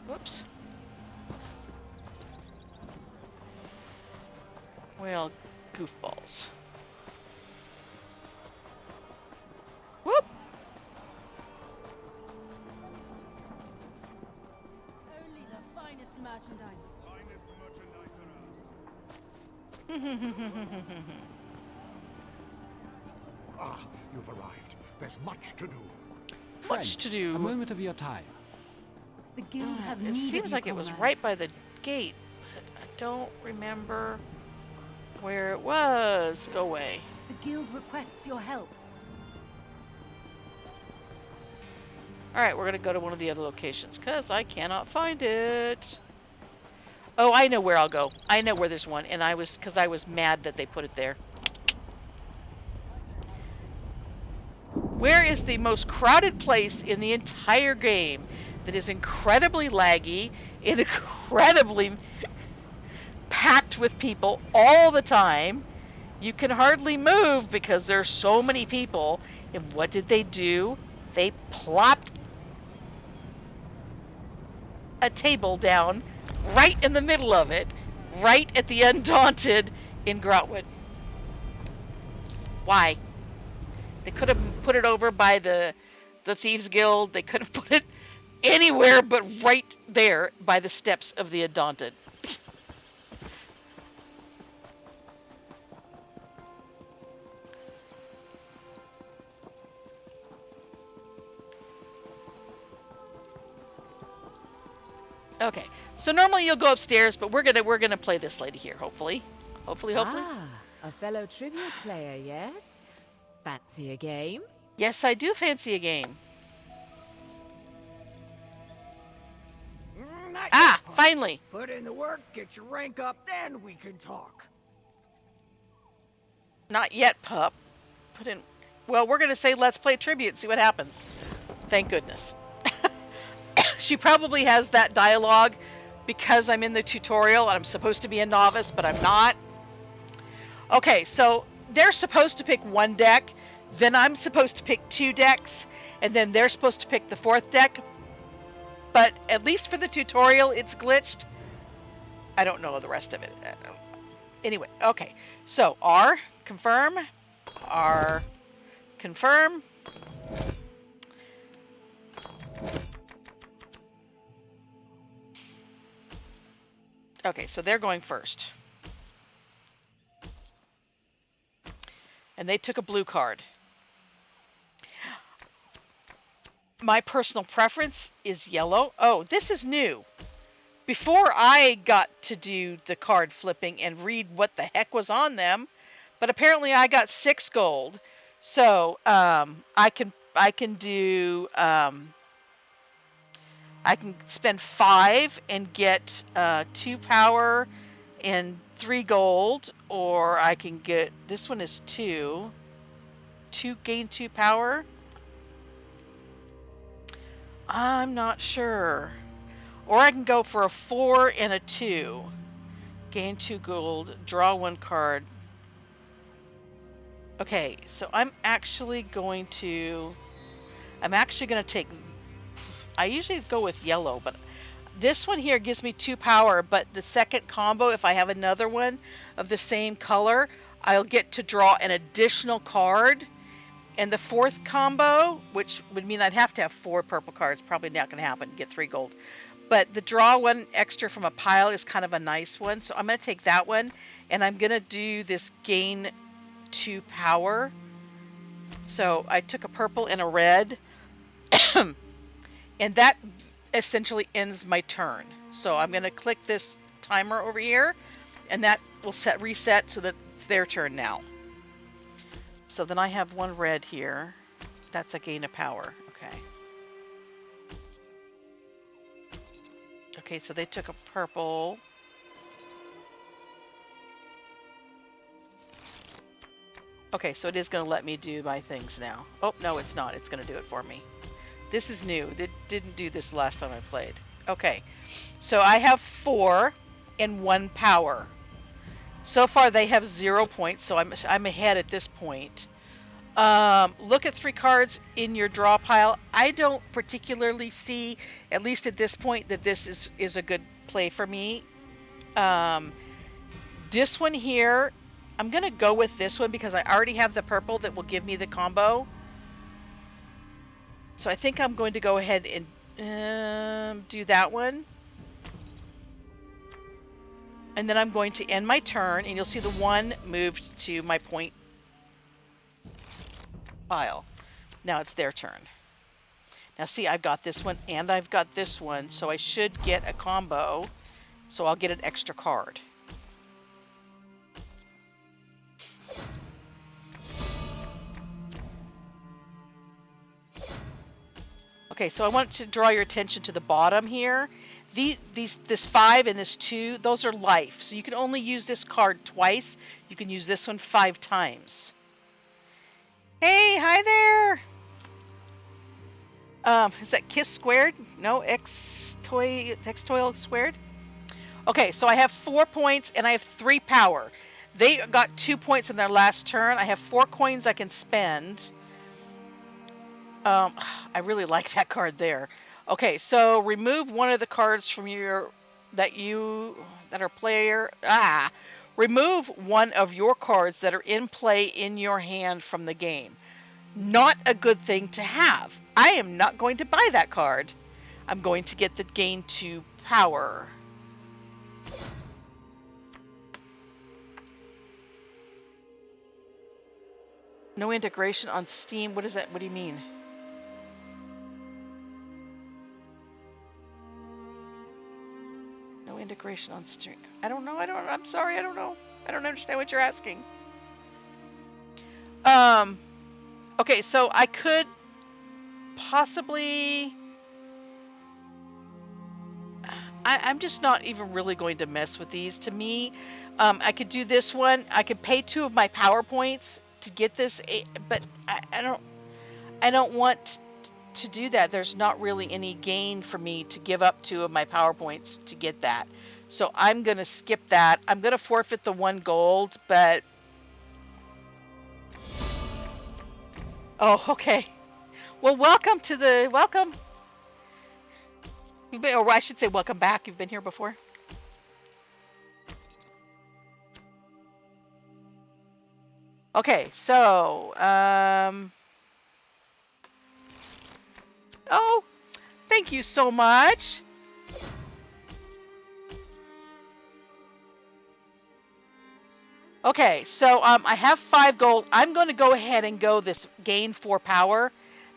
Whoops. Well, goofballs. Whoop! Only the finest merchandise. Ah, you've arrived. There's much to do. Much to do. A moment of your time. The guild has It need of seems you, like it was comrade. right by the gate, but I don't remember where it was. Go away. The guild requests your help. Alright, we're gonna go to one of the other locations, because I cannot find it. Oh, I know where I'll go. I know where there's one, and because I was mad that they put it there. Where is the most crowded place in the entire game that is incredibly laggy and incredibly packed with people all the time? You can hardly move because there's so many people. And what did they do? They plopped a table down right in the middle of it, right at the Undaunted in Grotwood. Why? They could have put it over by the Thieves Guild. They could have put it anywhere but right there by the steps of the Undaunted. Okay, so normally you'll go upstairs, but we're gonna play this lady here. Hopefully. Ah, a fellow tribute player, yes? Fancy a game? Yes, I do fancy a game. Finally. Put in the work, get your rank up, then we can talk. Not yet, pup. Put in. Well, we're gonna say let's play tribute. See what happens. Thank goodness. She probably has that dialogue because I'm in the tutorial and I'm supposed to be a novice, but I'm not. Okay, so they're supposed to pick one deck, then I'm supposed to pick two decks, and then they're supposed to pick the fourth deck. But at least for the tutorial, it's glitched. I don't know the rest of it. Anyway, okay. So R, confirm. R, confirm. Okay, so they're going first. And they took a blue card. My personal preference is yellow. Oh, this is new. Before I got to do the card flipping and read what the heck was on them, but apparently I got 6 gold. So I can do I can spend 5 and get 2 power and 3 gold, or I can get, this one is 2 gain 2 power. I'm not sure. Or I can go for a 4 and a 2. Gain 2 gold, draw 1 card. Okay, so I'm actually going to take, I usually go with yellow, but this one here gives me 2 power, but the second combo, if I have another one of the same color, I'll get to draw an additional card. And the fourth combo, which would mean I'd have to have 4 purple cards, probably not going to happen, get 3 gold. But the draw 1 extra from a pile is kind of a nice one, so I'm going to take that one, and I'm going to do this gain 2 power. So I took a purple and a red, and that essentially ends my turn. So I'm going to click this timer over here, and that will reset so that it's their turn now. So then I have 1 red here. That's a gain of power. Okay. Okay, so they took a purple. Okay, so it is going to let me do my things now. Oh, no, it's not. It's going to do it for me. This is new. It didn't do this last time I played. Okay, so I have 4 and 1 power. So far they have 0 points, so I'm ahead at this point. Look at 3 cards in your draw pile. I don't particularly see, at least at this point, that this is a good play for me. This one here, I'm going to go with this one because I already have the purple that will give me the combo. So I think I'm going to go ahead and do that one. And then I'm going to end my turn, and you'll see the 1 moved to my point pile. Now it's their turn. Now see, I've got this one and I've got this one, so I should get a combo. So I'll get an extra card. Okay, so I want to draw your attention to the bottom here. This 5 and this 2, those are life. So you can only use this card twice. You can use this one 5 times. Hey, hi there. Is that Kiss squared? No, X Toil squared. Okay, so I have 4 points and I have 3 power. They got 2 points in their last turn. I have 4 coins I can spend. I really like that card there. Okay, so remove one of the cards from your remove one of your cards that are in play in your hand from the game. Not a good thing to have. I am not going to buy that card. I'm going to get the gain 2 power. No integration on Steam. What is that? What do you mean? No integration on Steam. I don't know. I'm sorry. I don't know. I don't understand what you're asking. Okay, so I could possibly... I'm just not even really going to mess with these. To me, I could do this one. I could pay 2 of my power points to get this, but I don't want to do that. There's not really any gain for me to give up 2 of my power points to get that. So I'm going to skip that. I'm going to forfeit the 1 gold, but... Oh, okay. Well, welcome to the... Welcome. Or I should say welcome back. You've been here before. Okay, so... Oh, thank you so much. Okay, so I have 5 gold. I'm going to go ahead and go this gain 4 power.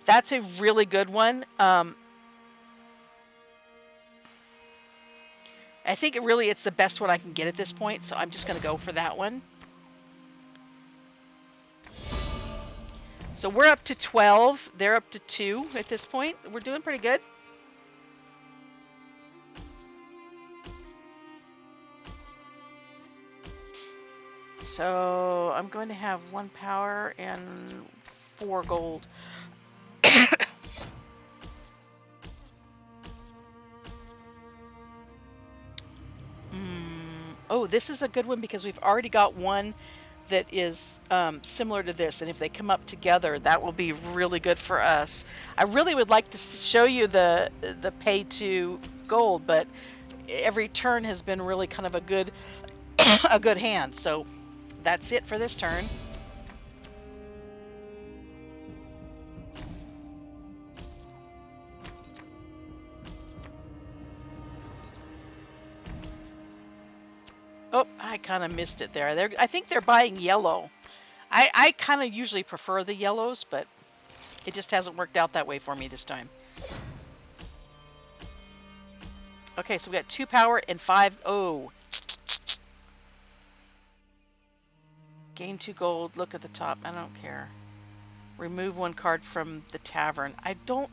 That's a really good one. I think it's the best one I can get at this point, so I'm just going to go for that one. So we're up to 12. They're up to 2 at this point. We're doing pretty good. So I'm going to have 1 power and 4 gold. Oh, this is a good one because we've already got one that is similar to this, and if they come up together, that will be really good for us. I really would like to show you the pay 2 gold, but every turn has been really kind of a good a good hand. So that's it for this turn. Oh, I kind of missed it there. I think they're buying yellow. I kind of usually prefer the yellows, but it just hasn't worked out that way for me this time. Okay, so we got 2 power and 5. Oh. Gain 2 gold. Look at the top. I don't care. Remove 1 card from the tavern. I don't...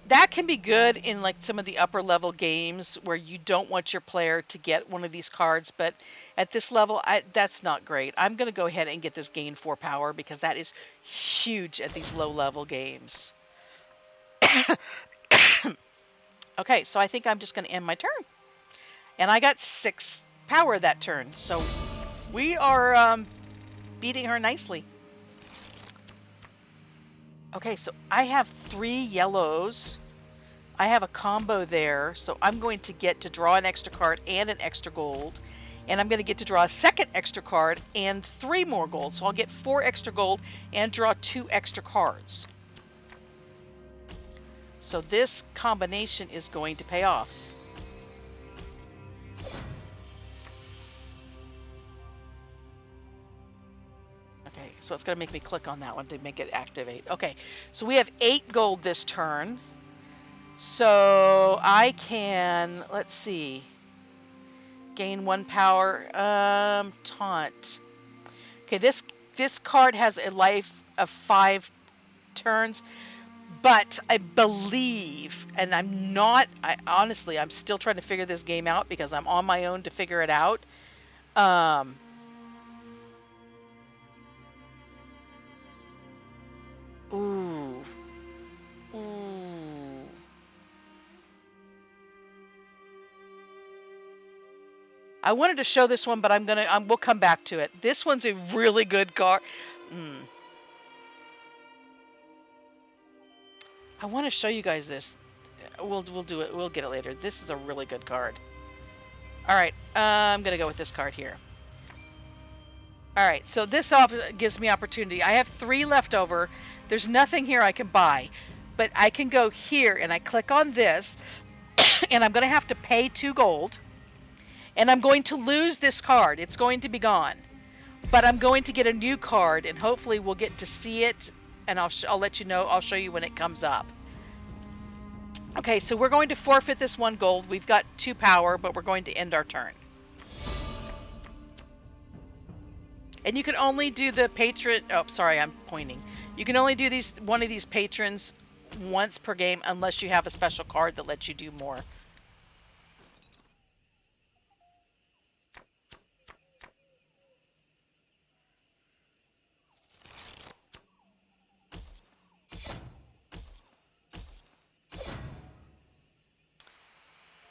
That can be good in like some of the upper level games where you don't want your player to get one of these cards, but at this level, that's not great. I'm going to go ahead and get this gain 4 power because that is huge at these low level games. Okay, so I think I'm just going to end my turn. And I got 6 power that turn, so we are beating her nicely. Okay, so I have 3 yellows. I have a combo there, so I'm going to get to draw an extra card and an extra gold. And I'm going to get to draw a second extra card and 3 more gold. So I'll get 4 extra gold and draw 2 extra cards. So this combination is going to pay off. Okay, so it's going to make me click on that one to make it activate. Okay, so we have 8 gold this turn. So I can, let's see, gain 1 power, taunt. Okay, this card has a life of 5 turns, but I believe, and honestly, I'm still trying to figure this game out because I'm on my own to figure it out. Ooh. I wanted to show this one, but we'll come back to it. This one's a really good card. I want to show you guys this. We'll do it. We'll get it later. This is a really good card. All right, I'm gonna go with this card here. All right, so this gives me opportunity. I have 3 left over. There's nothing here I can buy, but I can go here and I click on this, and I'm gonna have to pay 2 gold. And I'm going to lose this card. It's going to be gone. But I'm going to get a new card, and hopefully we'll get to see it, and I'll let you know. I'll show you when it comes up. Okay, so we're going to forfeit this 1 gold. We've got 2 power, but we're going to end our turn. And you can only do the patron... Oh, sorry, I'm pointing. You can only do one of these patrons once per game unless you have a special card that lets you do more.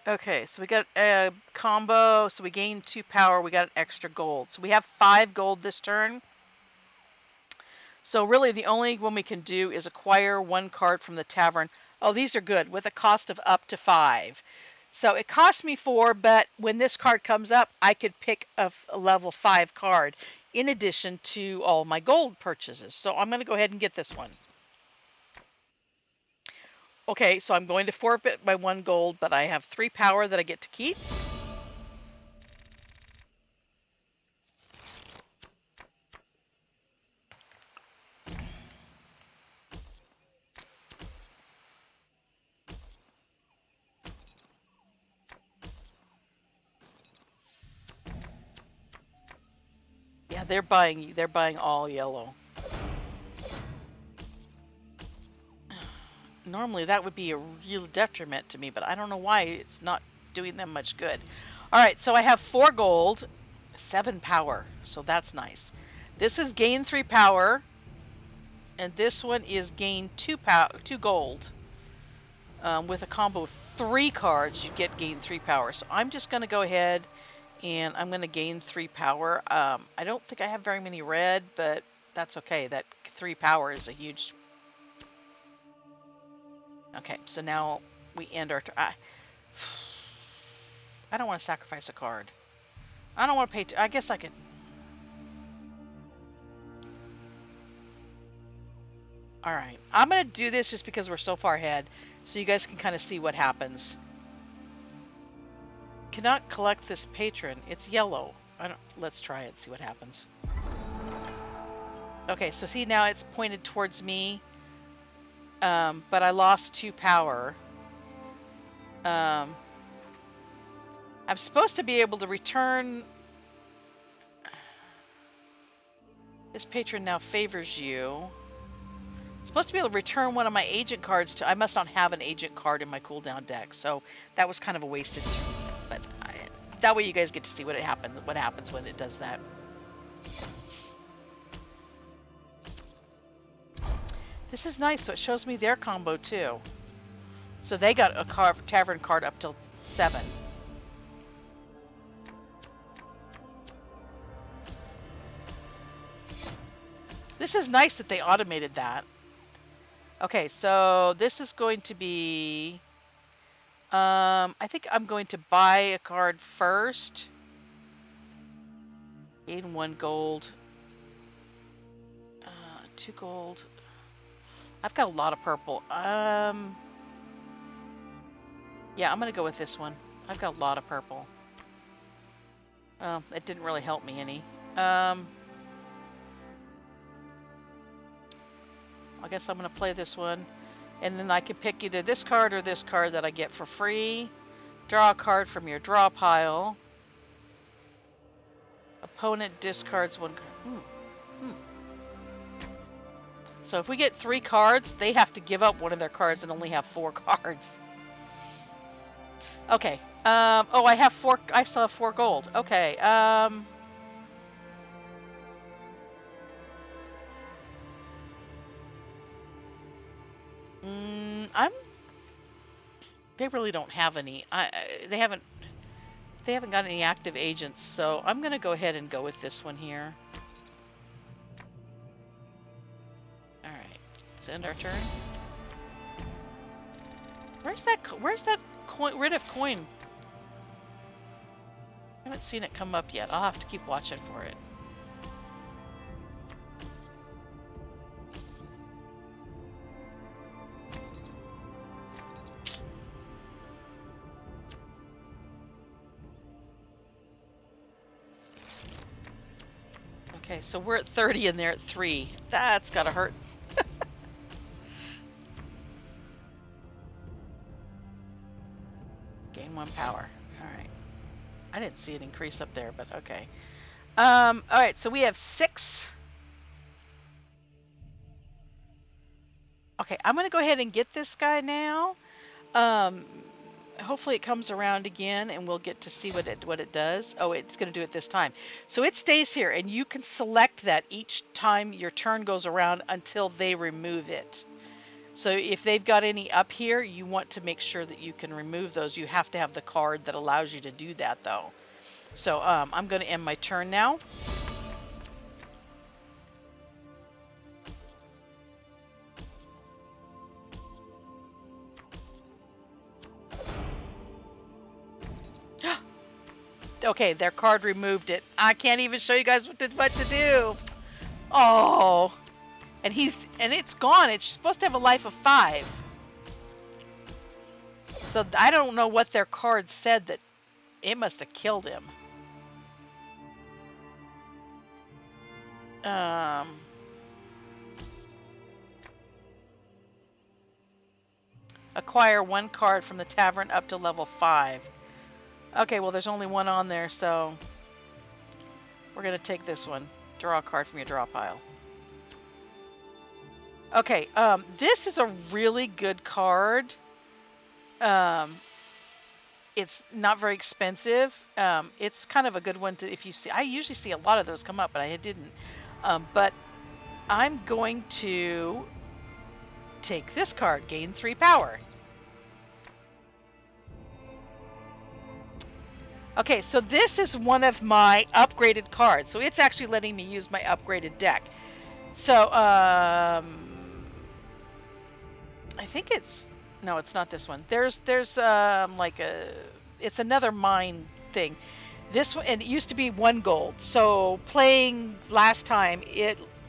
Okay, so we got a combo. So we gained 2 power. We got an extra gold. So we have 5 gold this turn. So really the only one we can do is acquire 1 card from the tavern. Oh, these are good, with a cost of up to 5. So it cost me 4, but when this card comes up, I could pick a level 5 card in addition to all my gold purchases. So I'm going to go ahead and get this one. Okay, so I'm going to forfeit my 1 gold, but I have 3 power that I get to keep. Yeah, they're buying all yellow. Normally that would be a real detriment to me, but I don't know why it's not doing them much good. All right, so I have 4 gold, 7 power, so that's nice. This is gain 3 power, and this one is gain 2 gold. With a combo of 3 cards, you get gain 3 power. So I'm just going to go ahead and I'm going to gain 3 power. I don't think I have very many red, but that's okay. That 3 power is a huge. Okay, so now we end our turn. I don't want to sacrifice a card. I don't want to pay. I guess I could. All right, I'm gonna do this just because we're so far ahead, so you guys can kind of see what happens. Cannot collect this patron. It's yellow. Let's try it. See what happens. Okay, so see now it's pointed towards me, but I lost 2 power. I'm supposed to be able to return. This patron now favors you. Supposed to be able to return one of my agent cards to. I must not have an agent card in my cooldown deck, so that was kind of a wasted turn. But that way you guys get to see what happens when it does that. This is nice, so it shows me their combo too. So they got a tavern card up till 7. This is nice that they automated that. Okay, so this is going to be. I think I'm going to buy a card first. Gain 1 gold. 2 gold. I've got a lot of purple. Yeah, I'm gonna go with this one. I've got a lot of purple. It didn't really help me any. I guess I'm going to play this one. And then I can pick either this card or this card that I get for free. Draw a card from your draw pile. Opponent discards 1 card. So if we get 3 cards, they have to give up one of their cards and only have 4 cards. Okay. Oh, I have 4. I still have 4 gold. Okay. They really don't have any. They haven't got any active agents, so I'm gonna go ahead and go with this one here. All right, let's end our turn. Where's that coin? Rid of coin. I haven't seen it come up yet. I'll have to keep watching for it. Okay, so we're at 30 and they're at 3. That's gotta hurt. Gain 1 power. Alright. I didn't see it increase up there, but okay. Alright, so we have 6. Okay, I'm gonna go ahead and get this guy now. Hopefully it comes around again and we'll get to see what it does. Oh, it's going to do it this time. So it stays here and you can select that each time your turn goes around until they remove it. So if they've got any up here, you want to make sure that you can remove those. You have to have the card that allows you to do that, though. So I'm going to end my turn now. Okay, their card removed it. I can't even show you guys what to do. Oh, and it's gone. It's supposed to have a life of 5. So I don't know what their card said that it must have killed him. Acquire 1 card from the tavern up to level 5. Okay, well, there's only 1 on there, so we're going to take this one. Draw a card from your draw pile. Okay, this is a really good card. It's not very expensive. It's kind of a good one to, if you see, I usually see a lot of those come up, but I didn't. But I'm going to take this card, gain 3 power. Okay, so this is one of my upgraded cards. So it's actually letting me use my upgraded deck. So, I think it's, no, it's not this one. There's like it's another mine thing. This one, and it used to be 1 gold. So playing last time,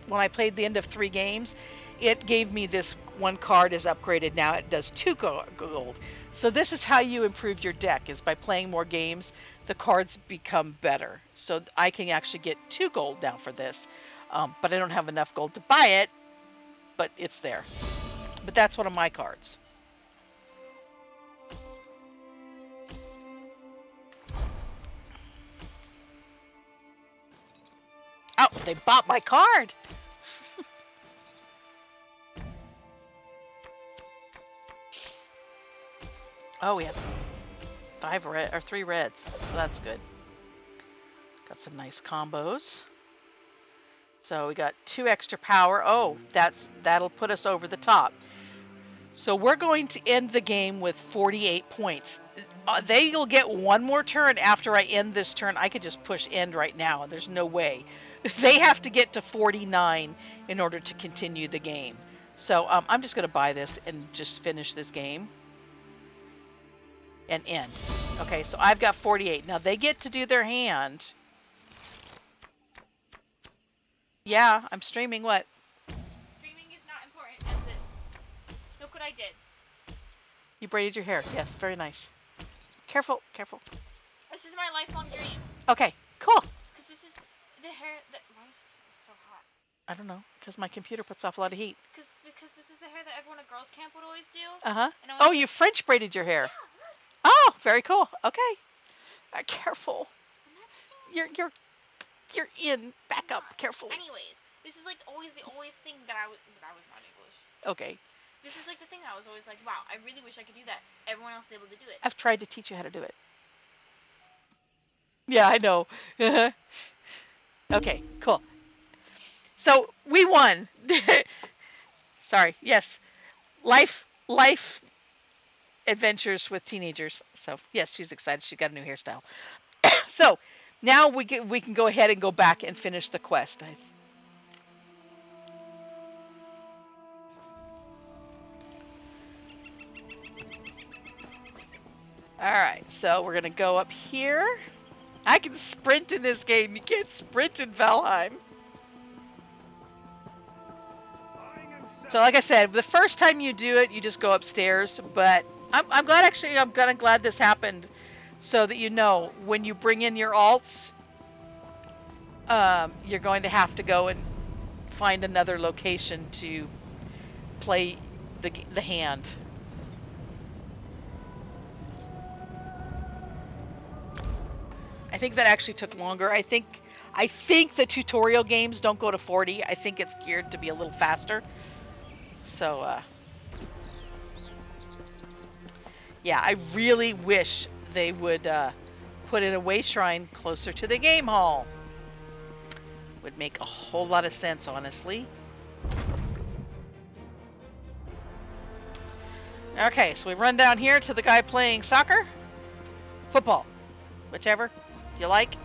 when I played the end of 3 games, it gave me this 1 card is upgraded. Now it does 2 gold. So this is how you improve your deck, is by playing more games, the cards become better. So I can actually get 2 gold now for this. But I don't have enough gold to buy it, but it's there. But that's one of my cards. Oh, they bought my card! Oh, we have 3 reds, so that's good. Got some nice combos. So we got 2 extra power. Oh, that'll put us over the top. So we're going to end the game with 48 points. They'll get 1 more turn after I end this turn. I could just push end right now. There's no way. They have to get to 49 in order to continue the game. So I'm just going to buy this and just finish this game. And end. Okay, so I've got 48. Now they get to do their hand. Yeah, I'm streaming what? Streaming is not important as this. Look what I did. You braided your hair. Yes, very nice. Careful, careful. This is my lifelong dream. Okay, cool. Because this is the hair that... Why is it so hot? I don't know, because my computer puts off a lot of heat. Because this is the hair that everyone at girls' camp would always do. Uh-huh. Oh, you French braided your hair. Yeah, Oh, very cool. Okay. Careful. You're in. Back up. Careful. Anyways, this is like always the thing that I was not English. Okay. This is like the thing I was always like, wow, I really wish I could do that. Everyone else is able to do it. I've tried to teach you how to do it. Yeah, I know. Okay, cool. So we won. Sorry. Yes. Life adventures with teenagers. So yes, she's excited. She got a new hairstyle. So now we can go ahead and go back and finish the quest. Alright, so we're gonna go up here. I can sprint in this game. You can't sprint in Valheim. So like I said, the first time you do it, you just go upstairs. But I'm glad, actually, I'm kind of glad this happened, so that you know when you bring in your alts, you're going to have to go and find another location to play the hand. I think that actually took longer. I think the tutorial games don't go to 40. I think it's geared to be a little faster. So, yeah, I really wish they would put in a way shrine closer to the game hall. Would make a whole lot of sense, honestly. Okay, so we run down here to the guy playing soccer. Football. Whichever you like.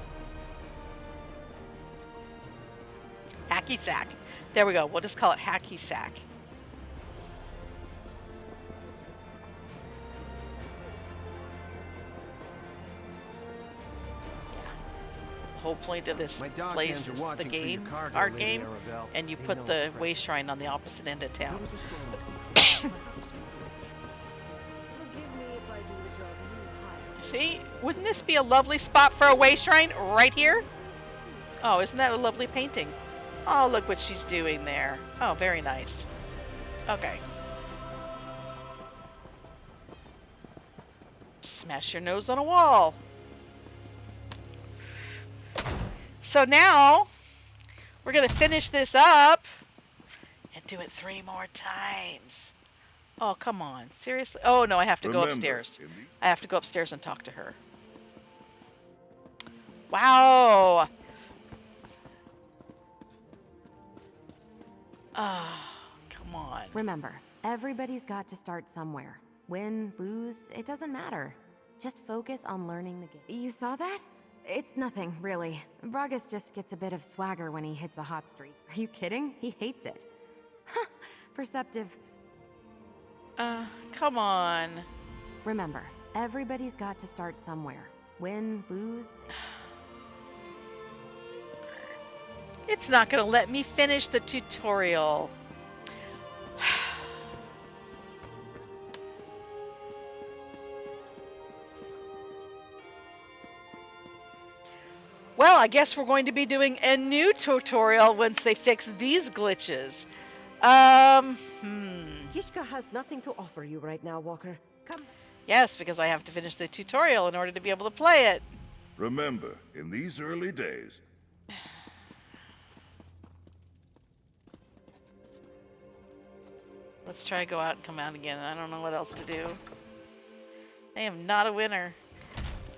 Hacky sack. There we go. We'll just call it hacky sack. Whole point of this place is the game, card game, and you put the way shrine on the opposite end of town. Forgive me if I do the job you hired. See, wouldn't this be a lovely spot for a way shrine right here? Oh, isn't that a lovely painting? Oh, look what she's doing there. Oh, very nice. Okay. Smash your nose on a wall. So now, we're going to finish this up and do it 3 more times. Oh, come on. Seriously? Oh, no, I have to go upstairs. I have to go upstairs and talk to her. Wow. Ah, come on. Remember, everybody's got to start somewhere. Win, lose, it doesn't matter. Just focus on learning the game. You saw that? It's nothing, really. Bragas just gets a bit of swagger when he hits a hot streak. Are you kidding? He hates it. Ha! Perceptive. Come on. Remember, everybody's got to start somewhere. Win, lose. It's not going to let me finish the tutorial. Well, I guess we're going to be doing a new tutorial once they fix these glitches. Yishka has nothing to offer you right now, Walker. Come. Yes, because I have to finish the tutorial in order to be able to play it. Remember, in these early days... Let's try to go out and come out again. I don't know what else to do. I am not a winner.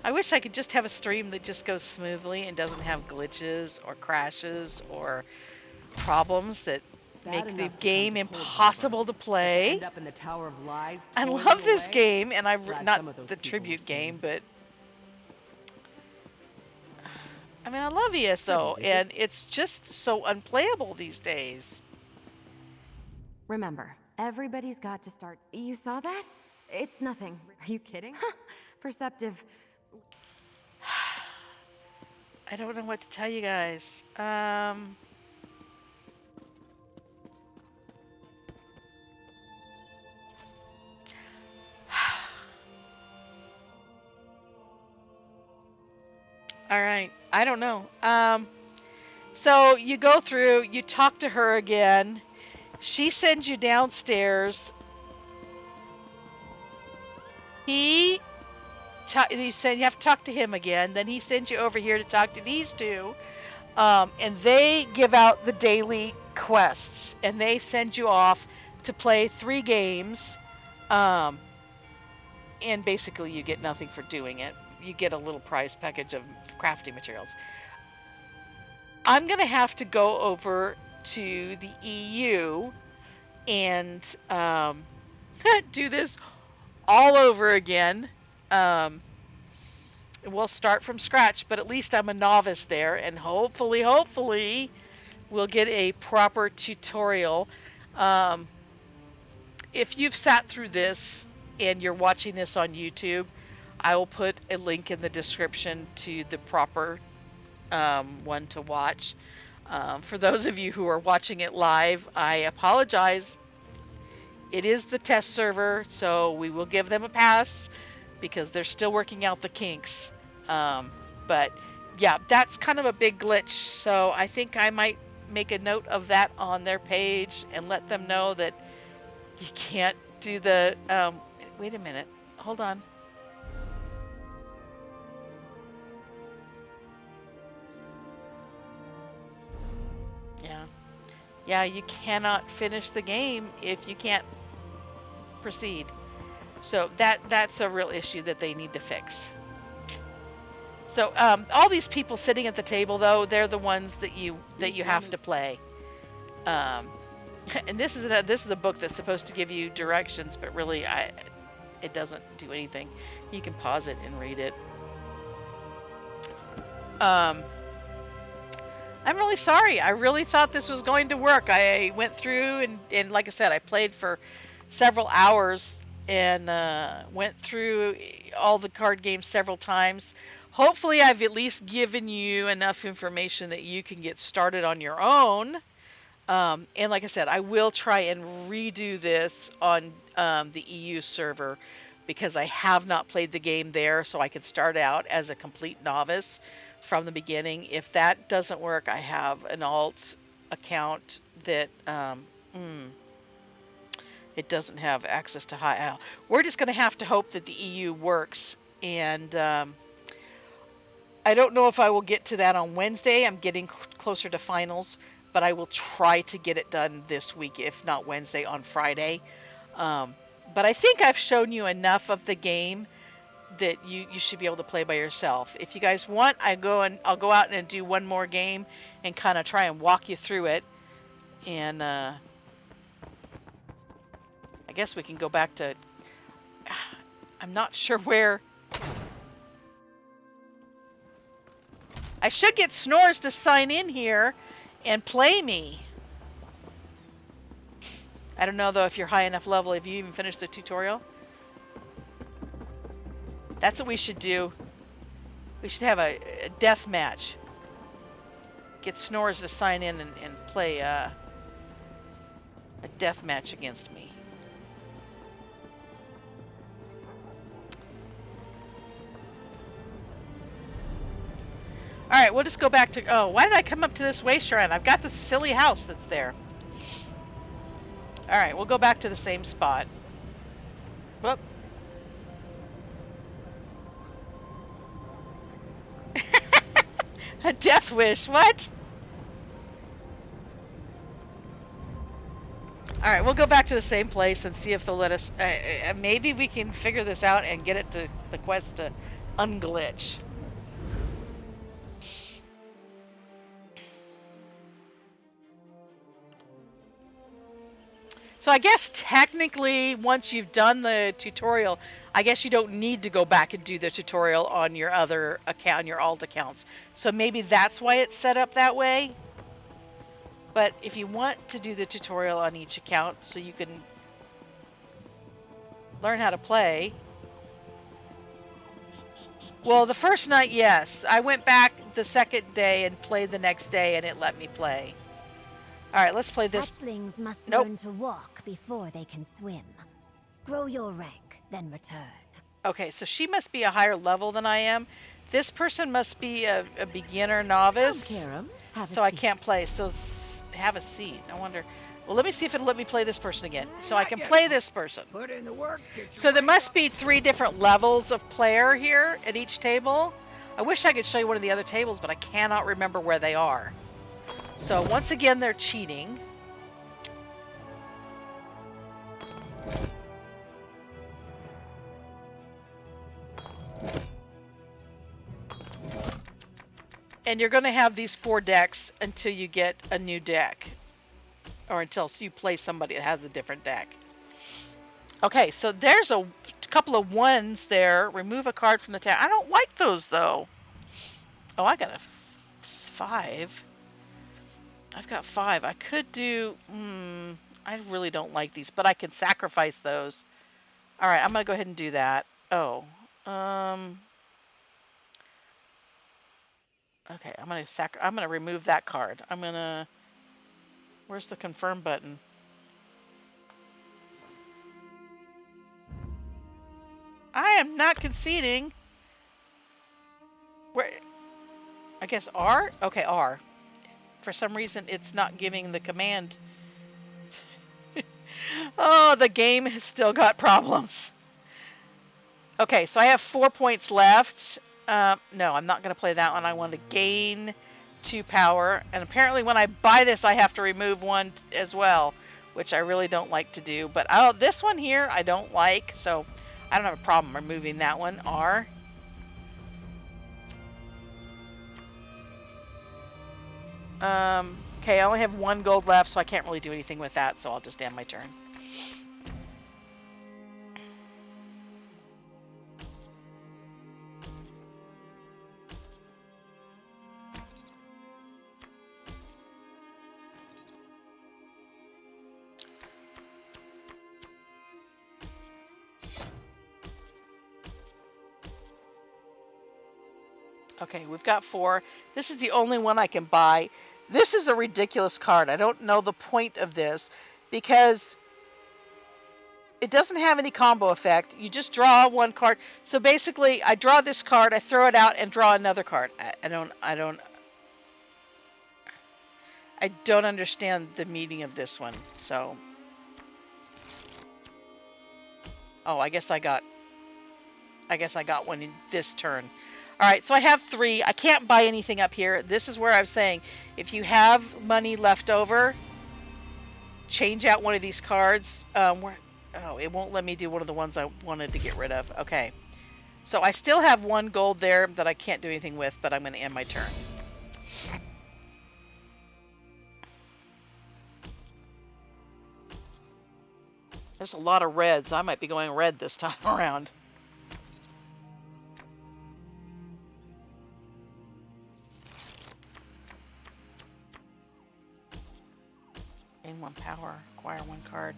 I wish I could just have a stream that just goes smoothly and doesn't have glitches or crashes or problems that make the game impossible to play. End up in the Tower of Lies. I love this game, and not the tribute game, but I mean, I love ESO, and it's just so unplayable these days. Remember, everybody's got to start. You saw that? It's nothing. Are you kidding? Perceptive. I don't know what to tell you guys. All right. I don't know. So you go through, you talk to her again. She sends you downstairs. You have to talk to him again. Then he sends you over here to talk to these two. And they give out the daily quests. And they send you off to play 3 games. And basically you get nothing for doing it. You get a little prize package of crafting materials. I'm going to have to go over to the EU and do this all over again. We'll start from scratch, but at least I'm a novice there, and hopefully we'll get a proper tutorial. If you've sat through this and you're watching this on YouTube, I will put a link in the description to the proper one to watch. For those of you who are watching it live, I apologize. It is the test server, so we will give them a pass because they're still working out the kinks. But yeah, that's kind of a big glitch, so I think I might make a note of that on their page and let them know that you can't do the... wait a minute. Hold on. Yeah, you cannot finish the game if you can't proceed. So that's a real issue that they need to fix. So all these people sitting at the table, though, they're the ones that you have to play. And this is a book that's supposed to give you directions, but really it doesn't do anything. You can pause it and read it. I'm really sorry. I really thought this was going to work. I went through and like I said, I played for several hours and went through all the card games several times. Hopefully, I've at least given you enough information that you can get started on your own. And like I said, I will try and redo this on the EU server because I have not played the game there, so I can start out as a complete novice from the beginning. If that doesn't work, I have an alt account that it doesn't have access to high. We're just going to have to hope that the EU works, and I don't know if I will get to that on Wednesday. I'm getting closer to finals, but I will try to get it done this week, if not Wednesday, on Friday. But I think I've shown you enough of the game that you should be able to play by yourself. If you guys want, I'll go out and do one more game and kind of try and walk you through it. And I guess we can go back to... I'm not sure where... I should get Snores to sign in here and play me. I don't know, though, if you're high enough level. Have you even finished the tutorial? That's what we should do. We should have a death match. Get Snores to sign in and play a death match against me. Alright, we'll just go back to... Oh, why did I come up to this way shrine? I've got this silly house that's there. Alright, we'll go back to the same spot. Whoop. A death wish, what? Alright, we'll go back to the same place and see if they'll let us... maybe we can figure this out and get it to the quest to unglitch. So I guess technically, once you've done the tutorial, I guess you don't need to go back and do the tutorial on your other account, your alt accounts. So maybe that's why it's set up that way. But if you want to do the tutorial on each account so you can learn how to play. Well, the first night, yes. I went back the second day and played the next day and it let me play. Alright, let's play this. Hatchlings must Nope. learn to walk before they can swim. Grow your rank, then return. Okay, so she must be a higher level than I am. This person must be a beginner novice. So I can't play. So have a seat. I wonder. Well, let me see if it'll let me play this person again. So I can play this person. Put in the work. So there must be 3 different levels of player here at each table. I wish I could show you one of the other tables, but I cannot remember where they are. So once again, they're cheating. And you're going to have these 4 decks until you get a new deck. Or until you play somebody that has a different deck. Okay, so there's a couple of 1s there. Remove a card from the deck. I don't like those, though. Oh, I got a 5. I've got 5. I could do... I really don't like these, but I can sacrifice those. Alright, I'm going to go ahead and do that. Oh. Okay, I'm going to remove that card. I'm going to... Where's the confirm button? I am not conceding. Where? I guess R? Okay, R. For some reason, it's not giving the command. Oh, the game has still got problems. Okay, so I have 4 points left. No, I'm not going to play that one. I want to gain 2 power. And apparently when I buy this, I have to remove 1 as well, which I really don't like to do. But this one here, I don't like, so I don't have a problem removing that one. R. Okay, I only have 1 gold left, so I can't really do anything with that, so I'll just end my turn. Okay, we've got 4. This is the only one I can buy. This is a ridiculous card. I don't know the point of this because it doesn't have any combo effect. You just draw one card. So basically, I draw this card, I throw it out, and draw another card. I don't understand the meaning of this one. So, oh, I guess I got one in this turn. All right, so I have 3. I can't buy anything up here. This is where I'm saying, if you have money left over, change out one of these cards. Oh, it won't let me do one of the ones I wanted to get rid of. Okay. So I still have 1 gold there that I can't do anything with, but I'm going to end my turn. There's a lot of reds. I might be going red this time around. Gain 1 power, acquire 1 card.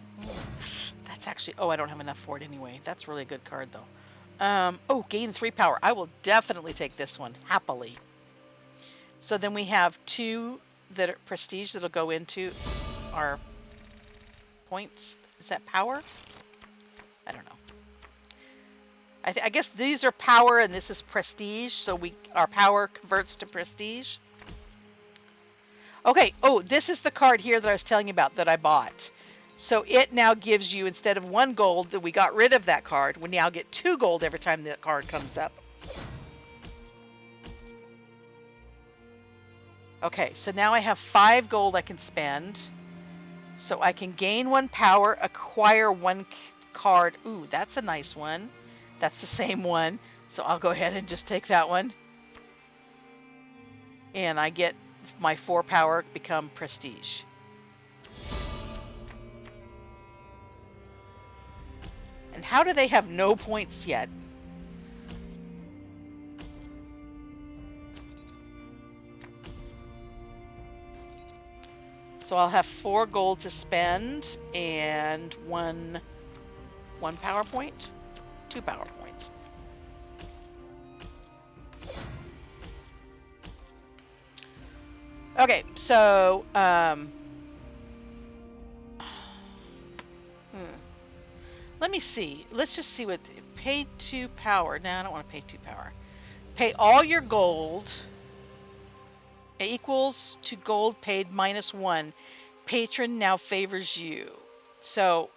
That's actually... Oh, I don't have enough for it anyway. That's really a good card, though. Oh, gain 3 power. I will definitely take this one, happily. So then we have 2 that are prestige that'll go into our points. Is that power? I don't know. I guess these are power and this is prestige, so our power converts to prestige. Okay, oh, this is the card here that I was telling you about that I bought. So it now gives you, instead of 1 gold that we got rid of that card, we now get 2 gold every time that card comes up. Okay, so now I have 5 gold I can spend. So I can gain 1 power, acquire 1 card. Ooh, that's a nice one. That's the same one. So I'll go ahead and just take that one. And I get my 4 power become prestige. And how do they have no points yet? So I'll have 4 gold to spend and 1 power point, 2 power points. Okay, so let me see. Let's just see what pay 2 power. No, I don't want to pay 2 power. Pay all your gold equals to gold paid minus 1. Patron now favors you. So,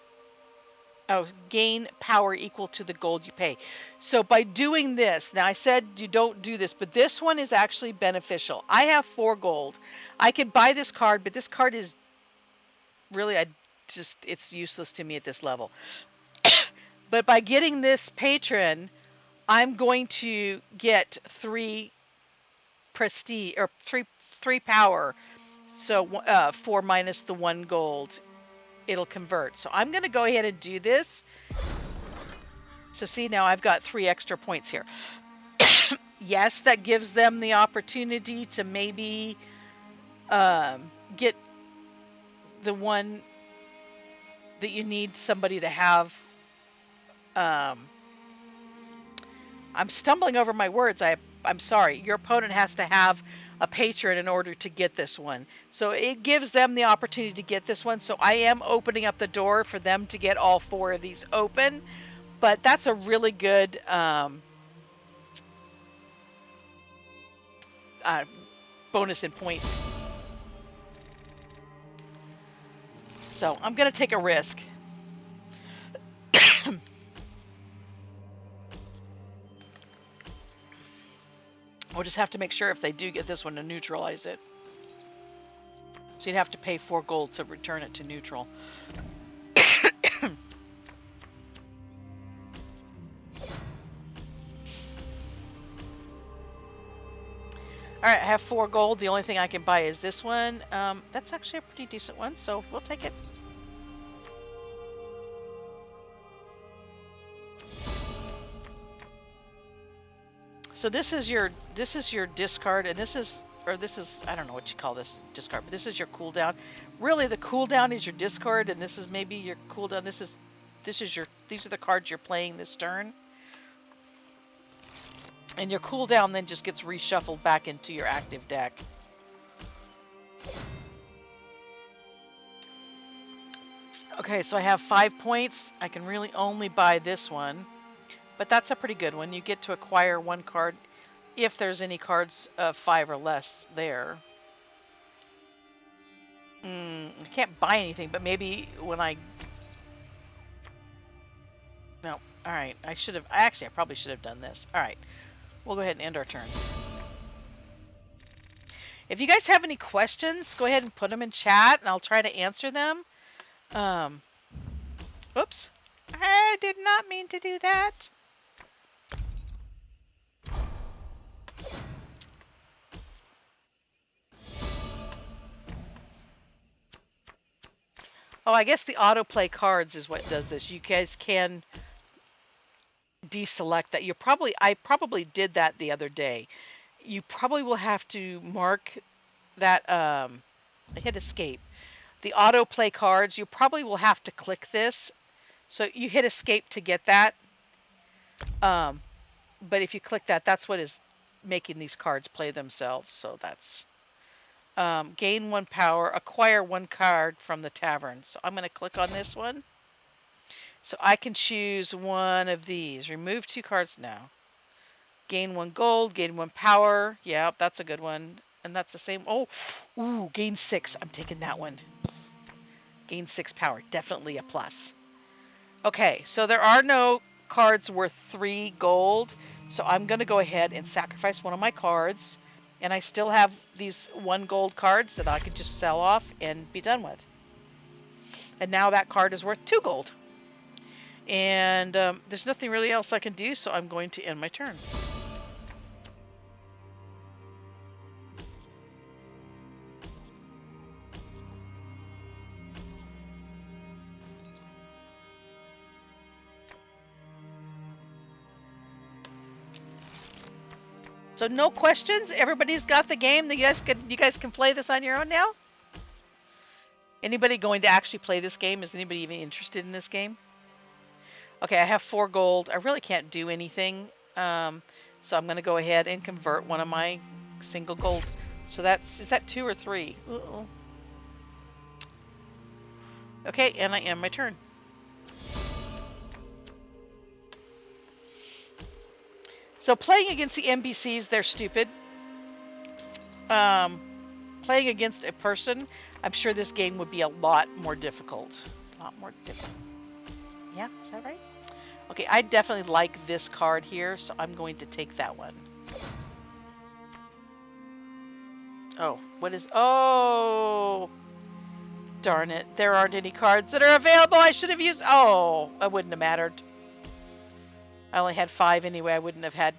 gain power equal to the gold you pay. So by doing this, now I said you don't do this, but this one is actually beneficial. I have 4 gold. I could buy this card, but this card is really, it's useless to me at this level. But by getting this patron, I'm going to get 3 prestige, or 3 power. So 4 minus the 1 gold, it'll convert. So I'm going to go ahead and do this. So see, now I've got 3 extra points here. Yes, that gives them the opportunity to maybe get the one that you need somebody to have. I'm stumbling over my words. I'm sorry. Your opponent has to have a patron in order to get this one. So it gives them the opportunity to get this one. So I am opening up the door for them to get all 4 of these open. But that's a really good bonus in points. So I'm going to take a risk. We'll just have to make sure if they do get this one to neutralize it. So you'd have to pay 4 gold to return it to neutral. Alright, I have 4 gold. The only thing I can buy is this one. That's actually a pretty decent one, so we'll take it. So this is your discard, and this is I don't know what you call this discard, but this is your cooldown. Really, the cooldown is your discard, and this is maybe your cooldown. These are the cards you're playing this turn. And your cooldown then just gets reshuffled back into your active deck. Okay, so I have 5 points. I can really only buy this one. But that's a pretty good one. You get to acquire 1 card if there's any cards of 5 or less there. I can't buy anything, but maybe when I... No. Alright, I should have... Actually, I probably should have done this. Alright, we'll go ahead and end our turn. If you guys have any questions, go ahead and put them in chat, and I'll try to answer them. Oops. I did not mean to do that. Oh, I guess the autoplay cards is what does this. You guys can deselect that. I probably did that the other day. You probably will have to mark that I hit escape. The autoplay cards, you probably will have to click this. So you hit escape to get that. But if you click that, that's what is making these cards play themselves. So that's gain 1 power, acquire 1 card from the tavern. So I'm going to click on this one. So I can choose one of these. Remove 2 cards now. Gain 1 gold, gain 1 power. Yeah, that's a good one. And that's the same. Oh, ooh, gain 6. I'm taking that one. Gain 6 power. Definitely a plus. Okay, so there are no cards worth 3 gold. So I'm going to go ahead and sacrifice one of my cards. And I still have these 1 gold cards that I could just sell off and be done with. And now that card is worth 2 gold. And there's nothing really else I can do, so I'm going to end my turn. So no questions. Everybody's got the game. You guys can play this on your own now. Anybody going to actually play this game? Is anybody even interested in this game? Okay, I have 4 gold. I really can't do anything. So I'm going to go ahead and convert one of my single gold. So is that 2 or 3? Uh-oh. Okay, and I end my turn. So playing against the NPCs, they're stupid. Playing against a person, I'm sure this game would be a lot more difficult. A lot more difficult. Yeah, is that right? Okay, I definitely like this card here, so I'm going to take that one. Oh, what is... Oh! Darn it. There aren't any cards that are available. I should have used... Oh, it wouldn't have mattered. I only had 5 anyway. I wouldn't have had...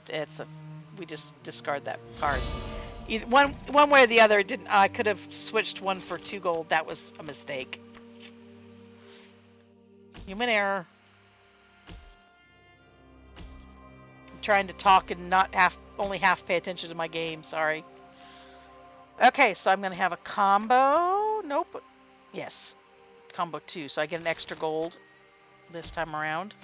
We just discard that card. Either, one way or the other, didn't. I could have switched 1 for 2 gold. That was a mistake. Human error. I'm trying to talk and not only half pay attention to my game. Sorry. Okay, so I'm going to have a combo. Nope. Yes. Combo 2. So I get an extra gold this time around.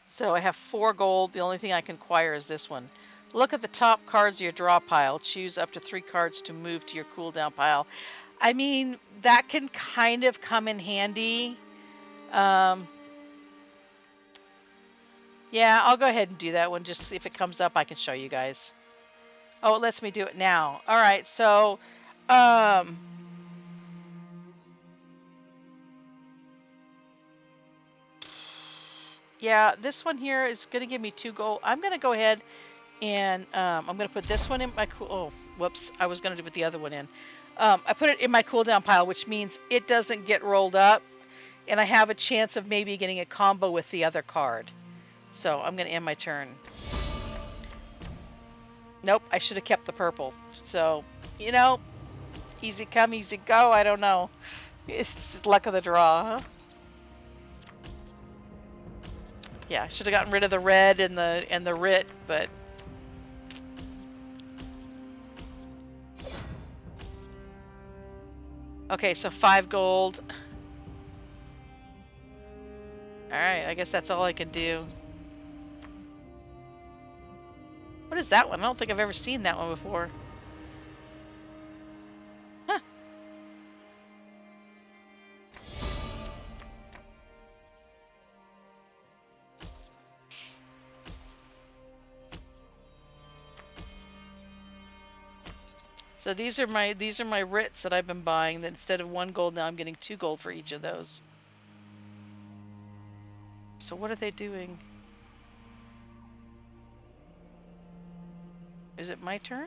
So I have 4 gold. The only thing I can acquire is this one. Look at the top cards of your draw pile. Choose up to 3 cards to move to your cooldown pile. I mean, that can kind of come in handy. Yeah, I'll go ahead and do that one. Just if it comes up, I can show you guys. Oh, it lets me do it now. All right, so... yeah, this one here is going to give me 2 gold. I'm going to go ahead and I'm going to put this one in my oh, whoops. I was going to put the other one in. I put it in my cooldown pile, which means it doesn't get rolled up. And I have a chance of maybe getting a combo with the other card. So I'm going to end my turn. Nope, I should have kept the purple. So, you know, easy come, easy go. I don't know. It's just luck of the draw, huh? Yeah, I should have gotten rid of the red and the writ, but... Okay, so 5 gold. Alright, I guess that's all I can do. What is that one? I don't think I've ever seen that one before. Huh. So these are my writs that I've been buying. That instead of 1 gold, now I'm getting 2 gold for each of those. So what are they doing? Is it my turn?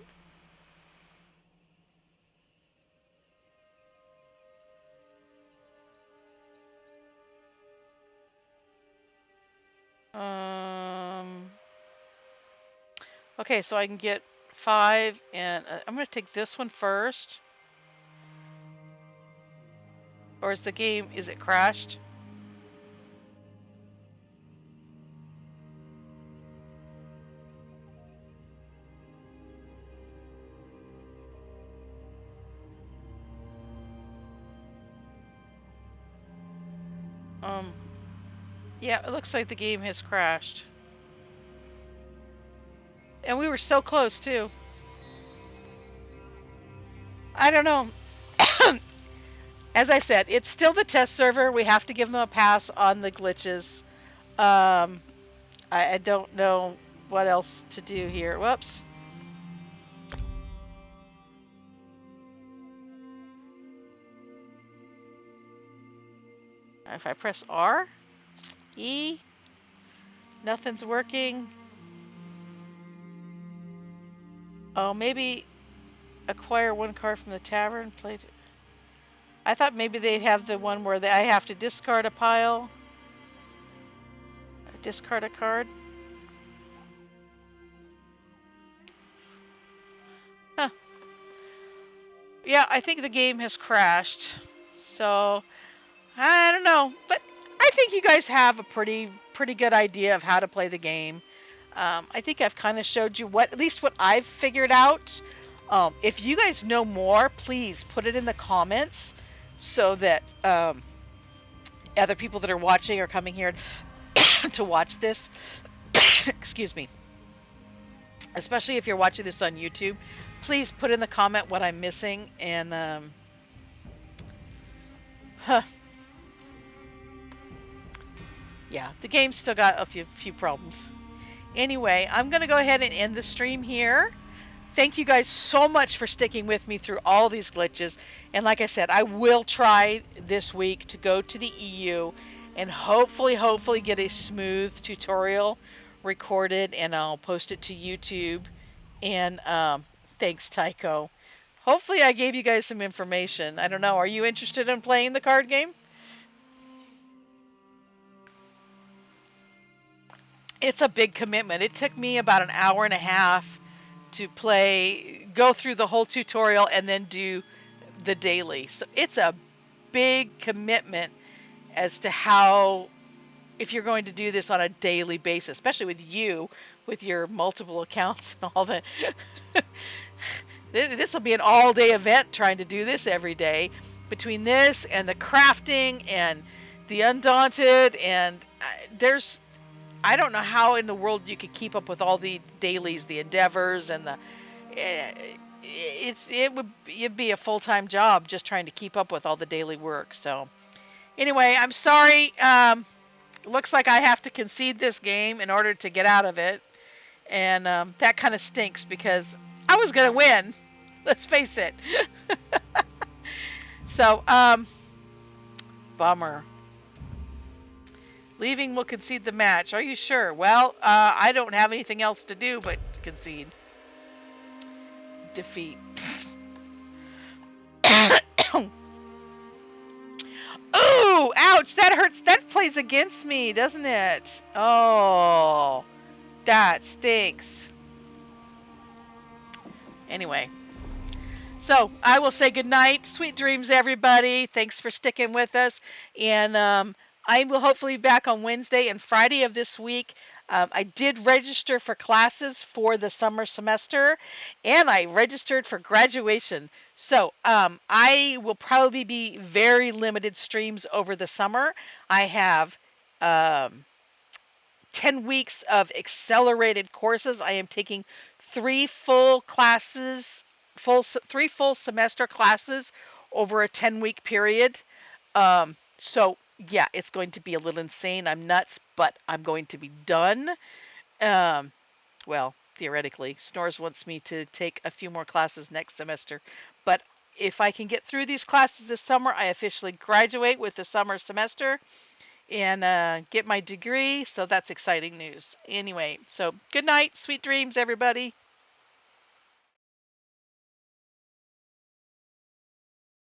Okay, so I can get 5, and I'm going to take this one first. Or is it crashed? Yeah, it looks like the game has crashed. And we were so close, too. I don't know. As I said, it's still the test server. We have to give them a pass on the glitches. I don't know what else to do here. Whoops. If I press R, E, nothing's working. Oh, maybe acquire 1 card from the tavern. I thought maybe they'd have the one where I have to discard a pile. Discard a card. Huh. Yeah, I think the game has crashed. So, I don't know. But I think you guys have a pretty good idea of how to play the game. I think I've kind of showed you at least what I've figured out. If you guys know more, please put it in the comments so that other people that are watching or coming here to watch this, excuse me, especially if you're watching this on YouTube, please put in the comment what I'm missing. And yeah, the game's still got a few problems. Anyway, I'm going to go ahead and end the stream here. Thank you guys so much for sticking with me through all these glitches. And like I said, I will try this week to go to the EU and hopefully get a smooth tutorial recorded, and I'll post it to YouTube. And thanks, Tycho. Hopefully I gave you guys some information. I don't know. Are you interested in playing the card game? It's a big commitment. It took me about an hour and a half to go through the whole tutorial and then do the daily. So it's a big commitment as to how, if you're going to do this on a daily basis, especially with your multiple accounts and all that. This will be an all-day event trying to do this every day. Between this and the crafting and the Undaunted, and I don't know how in the world you could keep up with all the dailies, the endeavors, and it'd be a full-time job just trying to keep up with all the daily work. So anyway, I'm sorry. Looks like I have to concede this game in order to get out of it, and that kind of stinks because I was gonna win. Let's face it. So bummer. Leaving will concede the match. Are you sure? Well, I don't have anything else to do but concede. Defeat. Ooh, ouch, that hurts. That plays against me, doesn't it? Oh, that stinks. Anyway. So, I will say goodnight. Sweet dreams, everybody. Thanks for sticking with us. And I will hopefully be back on Wednesday and Friday of this week. I did register for classes for the summer semester, and I registered for graduation. So I will probably be very limited streams over the summer. I have um, 10 weeks of accelerated courses. I am taking 3 full classes, 3 full semester classes over a 10-week period. So yeah, it's going to be a little insane. I'm nuts, but I'm going to be done. Um, well, theoretically, Snores wants me to take a few more classes next semester, but if I can get through these classes this summer, I officially graduate with the summer semester and get my degree. So that's exciting news. Anyway, so good night, sweet dreams, everybody.